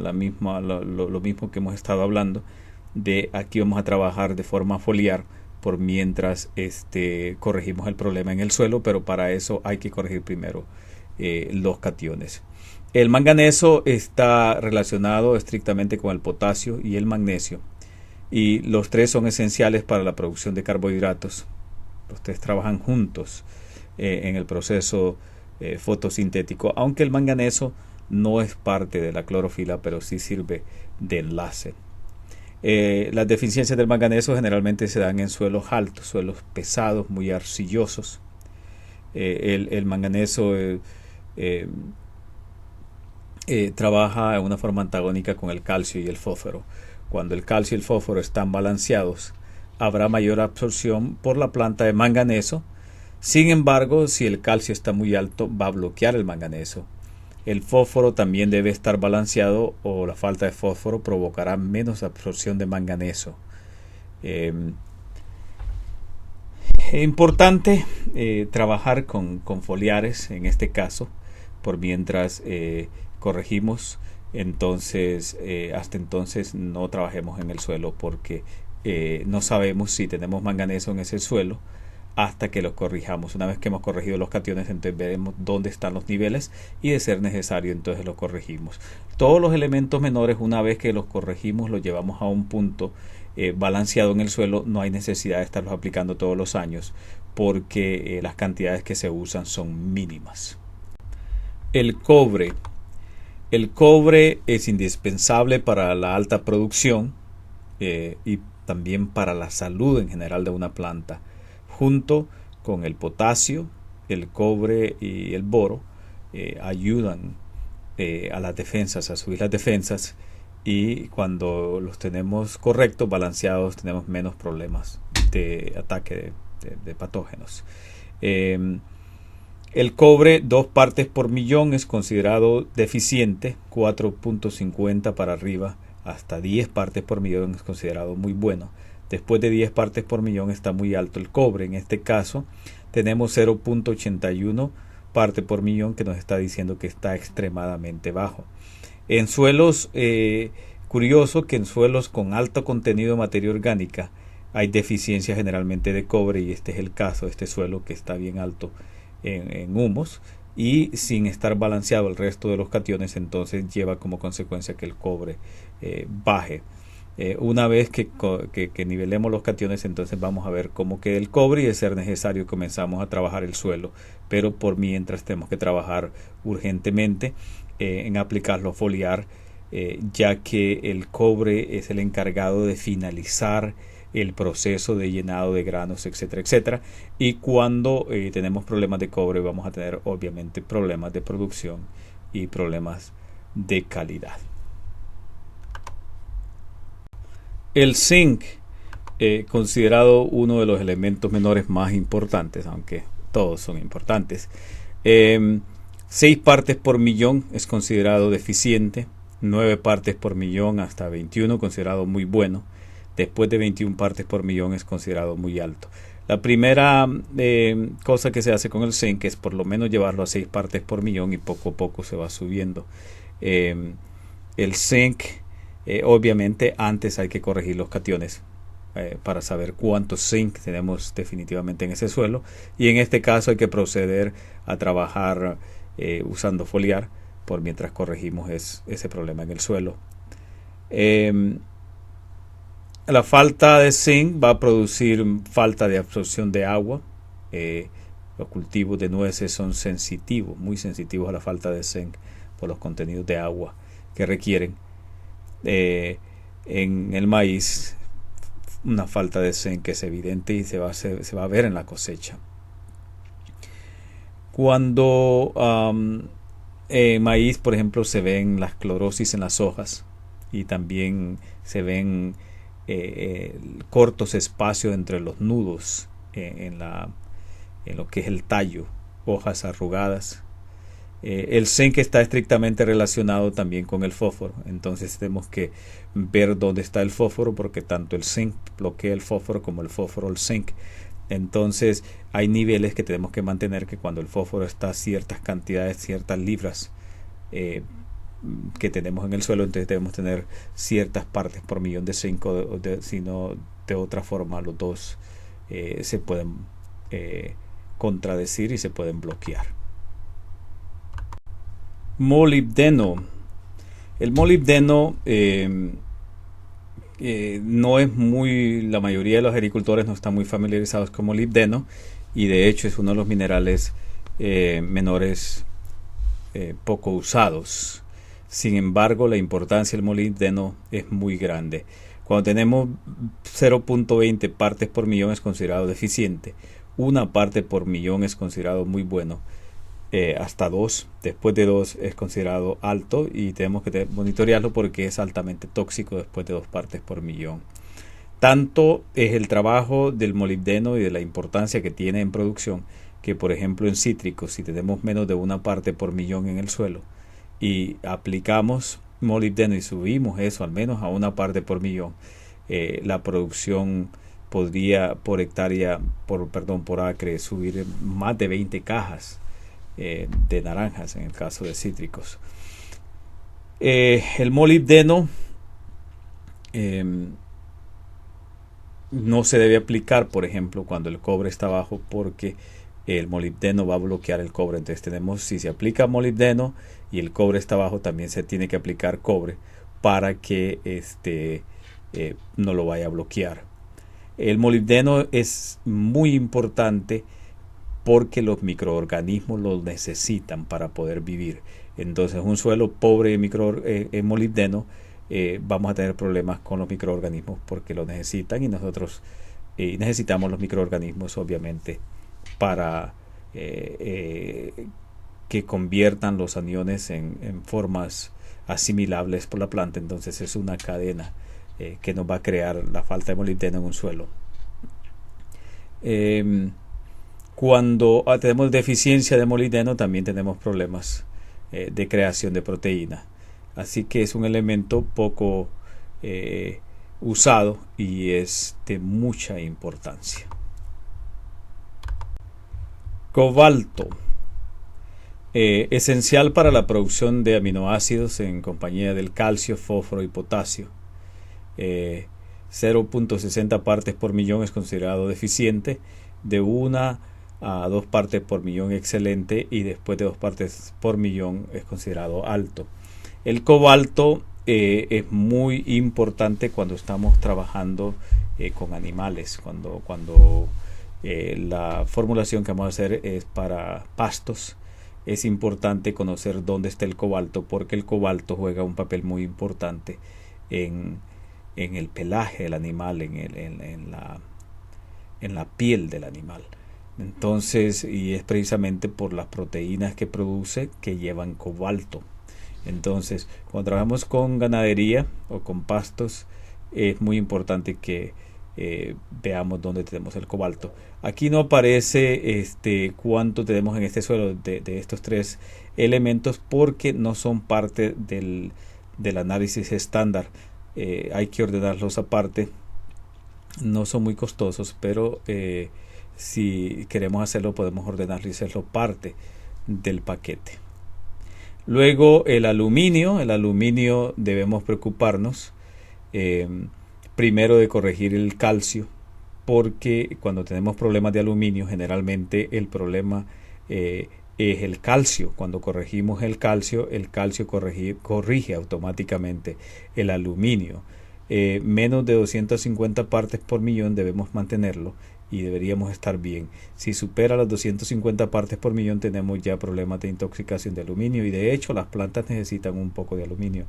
S1: que hemos estado hablando. De aquí vamos a trabajar de forma foliar por mientras corregimos el problema en el suelo, pero para eso hay que corregir primero los cationes. El manganeso está relacionado estrictamente con el potasio y el magnesio, y los tres son esenciales para la producción de carbohidratos. Los tres trabajan juntos en el proceso fotosintético, aunque el manganeso no es parte de la clorofila, pero sí sirve de enlace. Las deficiencias del manganeso generalmente se dan en suelos altos, suelos pesados, muy arcillosos. El manganeso trabaja de una forma antagónica con el calcio y el fósforo. Cuando el calcio y el fósforo están balanceados, habrá mayor absorción por la planta de manganeso. Sin embargo, si el calcio está muy alto, va a bloquear el manganeso. El fósforo también debe estar balanceado, o la falta de fósforo provocará menos absorción de manganeso. Es importante trabajar con foliares en este caso, por mientras corregimos. Entonces, hasta entonces no trabajemos en el suelo, porque no sabemos si tenemos manganeso en ese suelo hasta que los corrijamos. Una vez que hemos corregido los cationes, entonces veremos dónde están los niveles y, de ser necesario, entonces los corregimos. Todos los elementos menores, una vez que los corregimos, los llevamos a un punto balanceado en el suelo. No hay necesidad de estarlos aplicando todos los años, porque las cantidades que se usan son mínimas. El cobre. El cobre es indispensable para la alta producción y también para la salud en general de una planta. Junto con el potasio, el cobre y el boro ayudan a las defensas, a subir las defensas, y cuando los tenemos correctos, balanceados, tenemos menos problemas de ataque de patógenos. El cobre, 2 partes por millón es considerado deficiente, 4.50 para arriba hasta 10 partes por millón es considerado muy bueno. Después de 10 partes por millón está muy alto el cobre. En este caso tenemos 0.81 parte por millón, que nos está diciendo que está extremadamente bajo. En suelos, curioso que en suelos con alto contenido de materia orgánica hay deficiencia generalmente de cobre, y este es el caso de este suelo que está bien alto en humus, y sin estar balanceado el resto de los cationes, entonces lleva como consecuencia que el cobre baje. Una vez que nivelemos los cationes, entonces vamos a ver cómo queda el cobre, y de ser necesario comenzamos a trabajar el suelo, pero por mientras tenemos que trabajar urgentemente en aplicarlo foliar, ya que el cobre es el encargado de finalizar el proceso de llenado de granos, etcétera, etcétera. Y cuando tenemos problemas de cobre, vamos a tener obviamente problemas de producción y problemas de calidad. El zinc, considerado uno de los elementos menores más importantes, aunque todos son importantes. 6 partes por millón es considerado deficiente, 9 partes por millón hasta 21 considerado muy bueno. Después de 21 partes por millón es considerado muy alto. La primera cosa que se hace con el zinc es por lo menos llevarlo a 6 partes por millón, y poco a poco se va subiendo. El zinc, obviamente antes hay que corregir los cationes para saber cuánto zinc tenemos definitivamente en ese suelo, y en este caso hay que proceder a trabajar usando foliar por mientras corregimos ese problema en el suelo. La falta de zinc va a producir falta de absorción de agua. Los cultivos de nueces son sensitivos, muy sensitivos a la falta de zinc por los contenidos de agua que requieren. En el maíz, una falta de zinc es evidente y se va a ver en la cosecha. Cuando maíz, por ejemplo, se ven las clorosis en las hojas, y también se ven cortos espacios entre los nudos en lo que es el tallo, hojas arrugadas. El zinc está estrictamente relacionado también con el fósforo, entonces tenemos que ver dónde está el fósforo, porque tanto el zinc bloquea el fósforo como el fósforo el zinc. Entonces hay niveles que tenemos que mantener, que cuando el fósforo está a ciertas cantidades, ciertas libras que tenemos en el suelo, entonces debemos tener ciertas partes por millón de zinc, si no, de otra forma los dos se pueden contradecir y se pueden bloquear. Molibdeno. El molibdeno no es muy, la mayoría de los agricultores no están muy familiarizados con molibdeno, y de hecho es uno de los minerales menores poco usados. Sin embargo, la importancia del molibdeno es muy grande. Cuando tenemos 0.20 partes por millón es considerado deficiente. 1 parte por millón es considerado muy bueno. Hasta 2, después de 2 es considerado alto, y tenemos que monitorearlo porque es altamente tóxico después de 2 partes por millón. Tanto es el trabajo del molibdeno y de la importancia que tiene en producción, que por ejemplo en cítricos, si tenemos menos de 1 parte por millón en el suelo y aplicamos molibdeno y subimos eso al menos a 1 parte por millón, la producción podría por hectárea, por acre, subir más de 20 cajas de naranjas en el caso de cítricos. El molibdeno no se debe aplicar, por ejemplo, cuando el cobre está bajo, porque el molibdeno va a bloquear el cobre. Entonces si se aplica molibdeno y el cobre está bajo, también se tiene que aplicar cobre para que no lo vaya a bloquear. El molibdeno es muy importante porque los microorganismos lo necesitan para poder vivir. Entonces un suelo pobre en molibdeno, vamos a tener problemas con los microorganismos porque lo necesitan, y nosotros necesitamos los microorganismos obviamente para que conviertan los aniones en formas asimilables por la planta. Entonces es una cadena que nos va a crear la falta de molibdeno en un suelo. Cuando tenemos deficiencia de molibdeno, también tenemos problemas de creación de proteína. Así que es un elemento poco usado y es de mucha importancia. Cobalto. Esencial para la producción de aminoácidos en compañía del calcio, fósforo y potasio. 0.60 partes por millón es considerado deficiente, de 1 a 2 partes por millón excelente, y después de 2 partes por millón es considerado alto. El cobalto es muy importante cuando estamos trabajando con animales, cuando la formulación que vamos a hacer es para pastos. Es importante conocer dónde está el cobalto, porque el cobalto juega un papel muy importante en el pelaje del animal, en la piel del animal. Entonces, y es precisamente por las proteínas que produce que llevan cobalto. Entonces, cuando trabajamos con ganadería o con pastos, es muy importante que veamos dónde tenemos el cobalto. Aquí no aparece cuánto tenemos en este suelo de estos 3 elementos, porque no son parte del análisis estándar. Hay que ordenarlos aparte. No son muy costosos, pero si queremos hacerlo, podemos ordenarlo y hacerlo parte del paquete. Luego el aluminio debemos preocuparnos primero de corregir el calcio, porque cuando tenemos problemas de aluminio, generalmente el problema es el calcio. Cuando corregimos el calcio corrige automáticamente el aluminio. Menos de 250 partes por millón debemos mantenerlo y deberíamos estar bien. Si supera las 250 partes por millón, tenemos ya problemas de intoxicación de aluminio, y de hecho las plantas necesitan un poco de aluminio,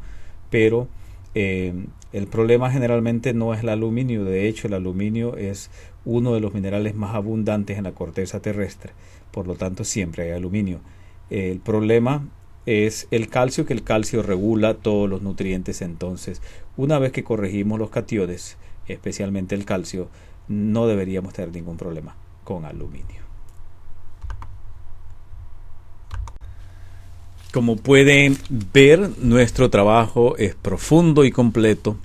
S1: pero el problema generalmente no es el aluminio. De hecho, el aluminio es uno de los minerales más abundantes en la corteza terrestre, por lo tanto siempre hay aluminio. El problema es el calcio, que el calcio regula todos los nutrientes. Entonces, una vez que corregimos los cationes, especialmente el calcio, no deberíamos tener ningún problema con aluminio. Como pueden ver, nuestro trabajo es profundo y completo,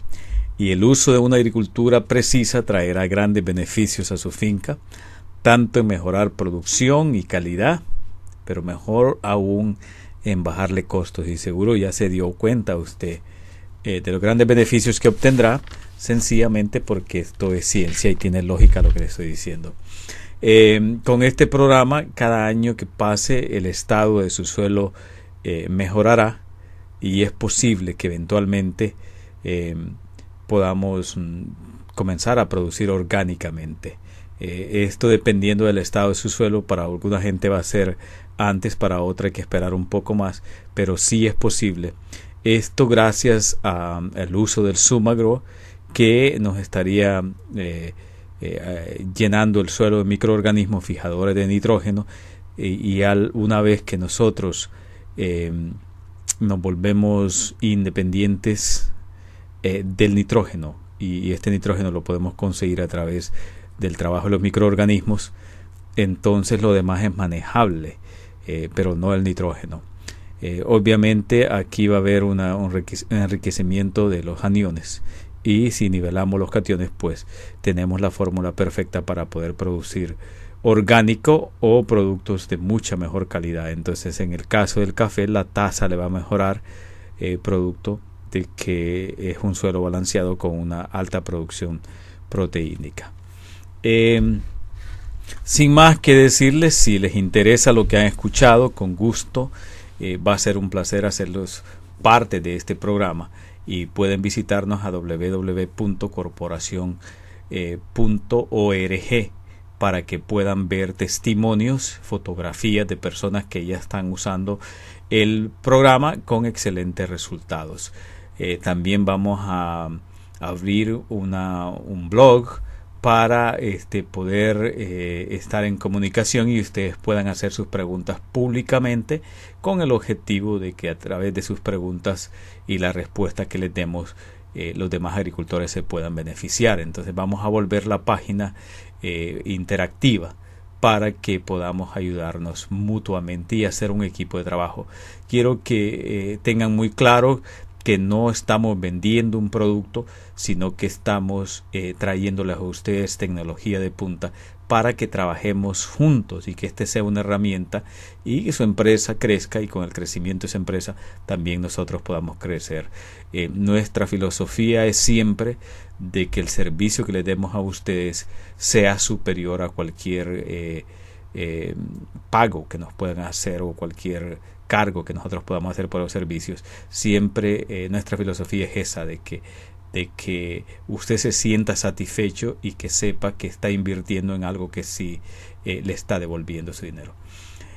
S1: y el uso de una agricultura precisa traerá grandes beneficios a su finca, tanto en mejorar producción y calidad, pero mejor aún en bajarle costos. Y seguro ya se dio cuenta usted de los grandes beneficios que obtendrá, sencillamente porque esto es ciencia y tiene lógica lo que le estoy diciendo. Con este programa, cada año que pase, el estado de su suelo mejorará, y es posible que eventualmente podamos comenzar a producir orgánicamente. Esto dependiendo del estado de su suelo. Para alguna gente va a ser antes, para otra hay que esperar un poco más, pero sí es posible. Esto gracias al uso del Sumagro, que nos estaría llenando el suelo de microorganismos fijadores de nitrógeno, y una vez que nosotros nos volvemos independientes del nitrógeno, y este nitrógeno lo podemos conseguir a través del trabajo de los microorganismos, entonces lo demás es manejable, pero no el nitrógeno. Obviamente aquí va a haber un enriquecimiento de los aniones, y si nivelamos los cationes, pues tenemos la fórmula perfecta para poder producir orgánico o productos de mucha mejor calidad. Entonces, en el caso del café, la tasa le va a mejorar, producto de que es un suelo balanceado con una alta producción proteínica. Sin más que decirles, si les interesa lo que han escuchado, con gusto va a ser un placer hacerlos parte de este programa, y pueden visitarnos a www.corporacion.org para que puedan ver testimonios, fotografías de personas que ya están usando el programa con excelentes resultados. También vamos a abrir un blog para poder estar en comunicación, y ustedes puedan hacer sus preguntas públicamente, con el objetivo de que a través de sus preguntas y la respuesta que les demos, los demás agricultores se puedan beneficiar. Entonces vamos a volver la página interactiva para que podamos ayudarnos mutuamente y hacer un equipo de trabajo. Quiero que tengan muy claro que no estamos vendiendo un producto, sino que estamos trayéndoles a ustedes tecnología de punta para que trabajemos juntos y que este sea una herramienta y que su empresa crezca, y con el crecimiento de esa empresa también nosotros podamos crecer. Nuestra filosofía es siempre de que el servicio que le demos a ustedes sea superior a cualquier pago que nos puedan hacer o cualquier cargo que nosotros podamos hacer por los servicios. Siempre nuestra filosofía es esa, de que usted se sienta satisfecho y que sepa que está invirtiendo en algo que sí le está devolviendo su dinero.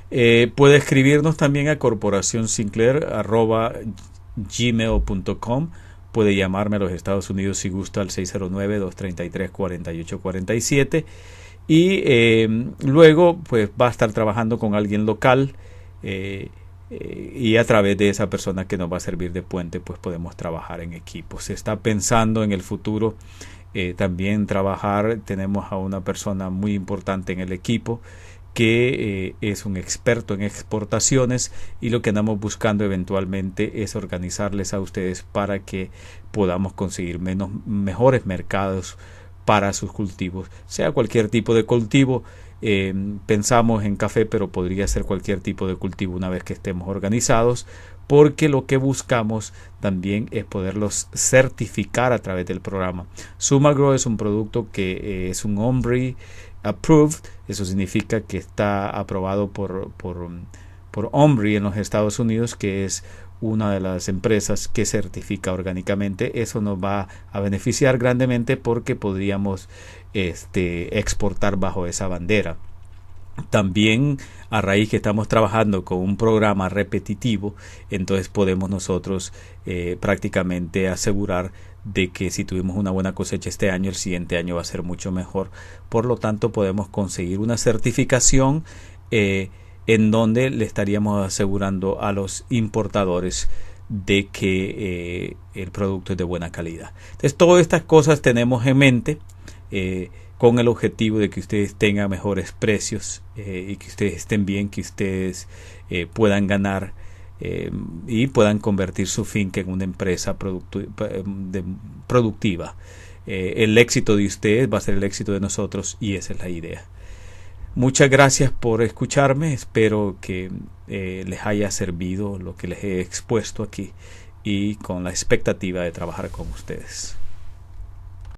S1: Puede escribirnos también a corporacionsinclair@gmail.com. Puede llamarme a los Estados Unidos si gusta al 609-233-4847. Y luego pues va a estar trabajando con alguien local, y a través de esa persona que nos va a servir de puente pues podemos trabajar en equipo. Se está pensando en el futuro también trabajar. Tenemos a una persona muy importante en el equipo que es un experto en exportaciones, y lo que andamos buscando eventualmente es organizarles a ustedes para que podamos conseguir mejores mercados para sus cultivos, sea cualquier tipo de cultivo. Pensamos en café, pero podría ser cualquier tipo de cultivo una vez que estemos organizados, porque lo que buscamos también es poderlos certificar a través del programa. Sumagrow es un producto que es un OMRI approved. Eso significa que está aprobado por OMRI en los Estados Unidos, que es una de las empresas que certifica orgánicamente. Eso nos va a beneficiar grandemente porque podríamos exportar bajo esa bandera. También, a raíz que estamos trabajando con un programa repetitivo, entonces podemos nosotros prácticamente asegurar de que si tuvimos una buena cosecha este año, el siguiente año va a ser mucho mejor. Por lo tanto, podemos conseguir una certificación en donde le estaríamos asegurando a los importadores de que el producto es de buena calidad. Entonces, todas estas cosas tenemos en mente con el objetivo de que ustedes tengan mejores precios y que ustedes estén bien, que ustedes puedan ganar y puedan convertir su finca en una empresa productiva. El éxito de ustedes va a ser el éxito de nosotros, y esa es la idea. Muchas gracias por escucharme. Espero que les haya servido lo que les he expuesto aquí, y con la expectativa de trabajar con ustedes.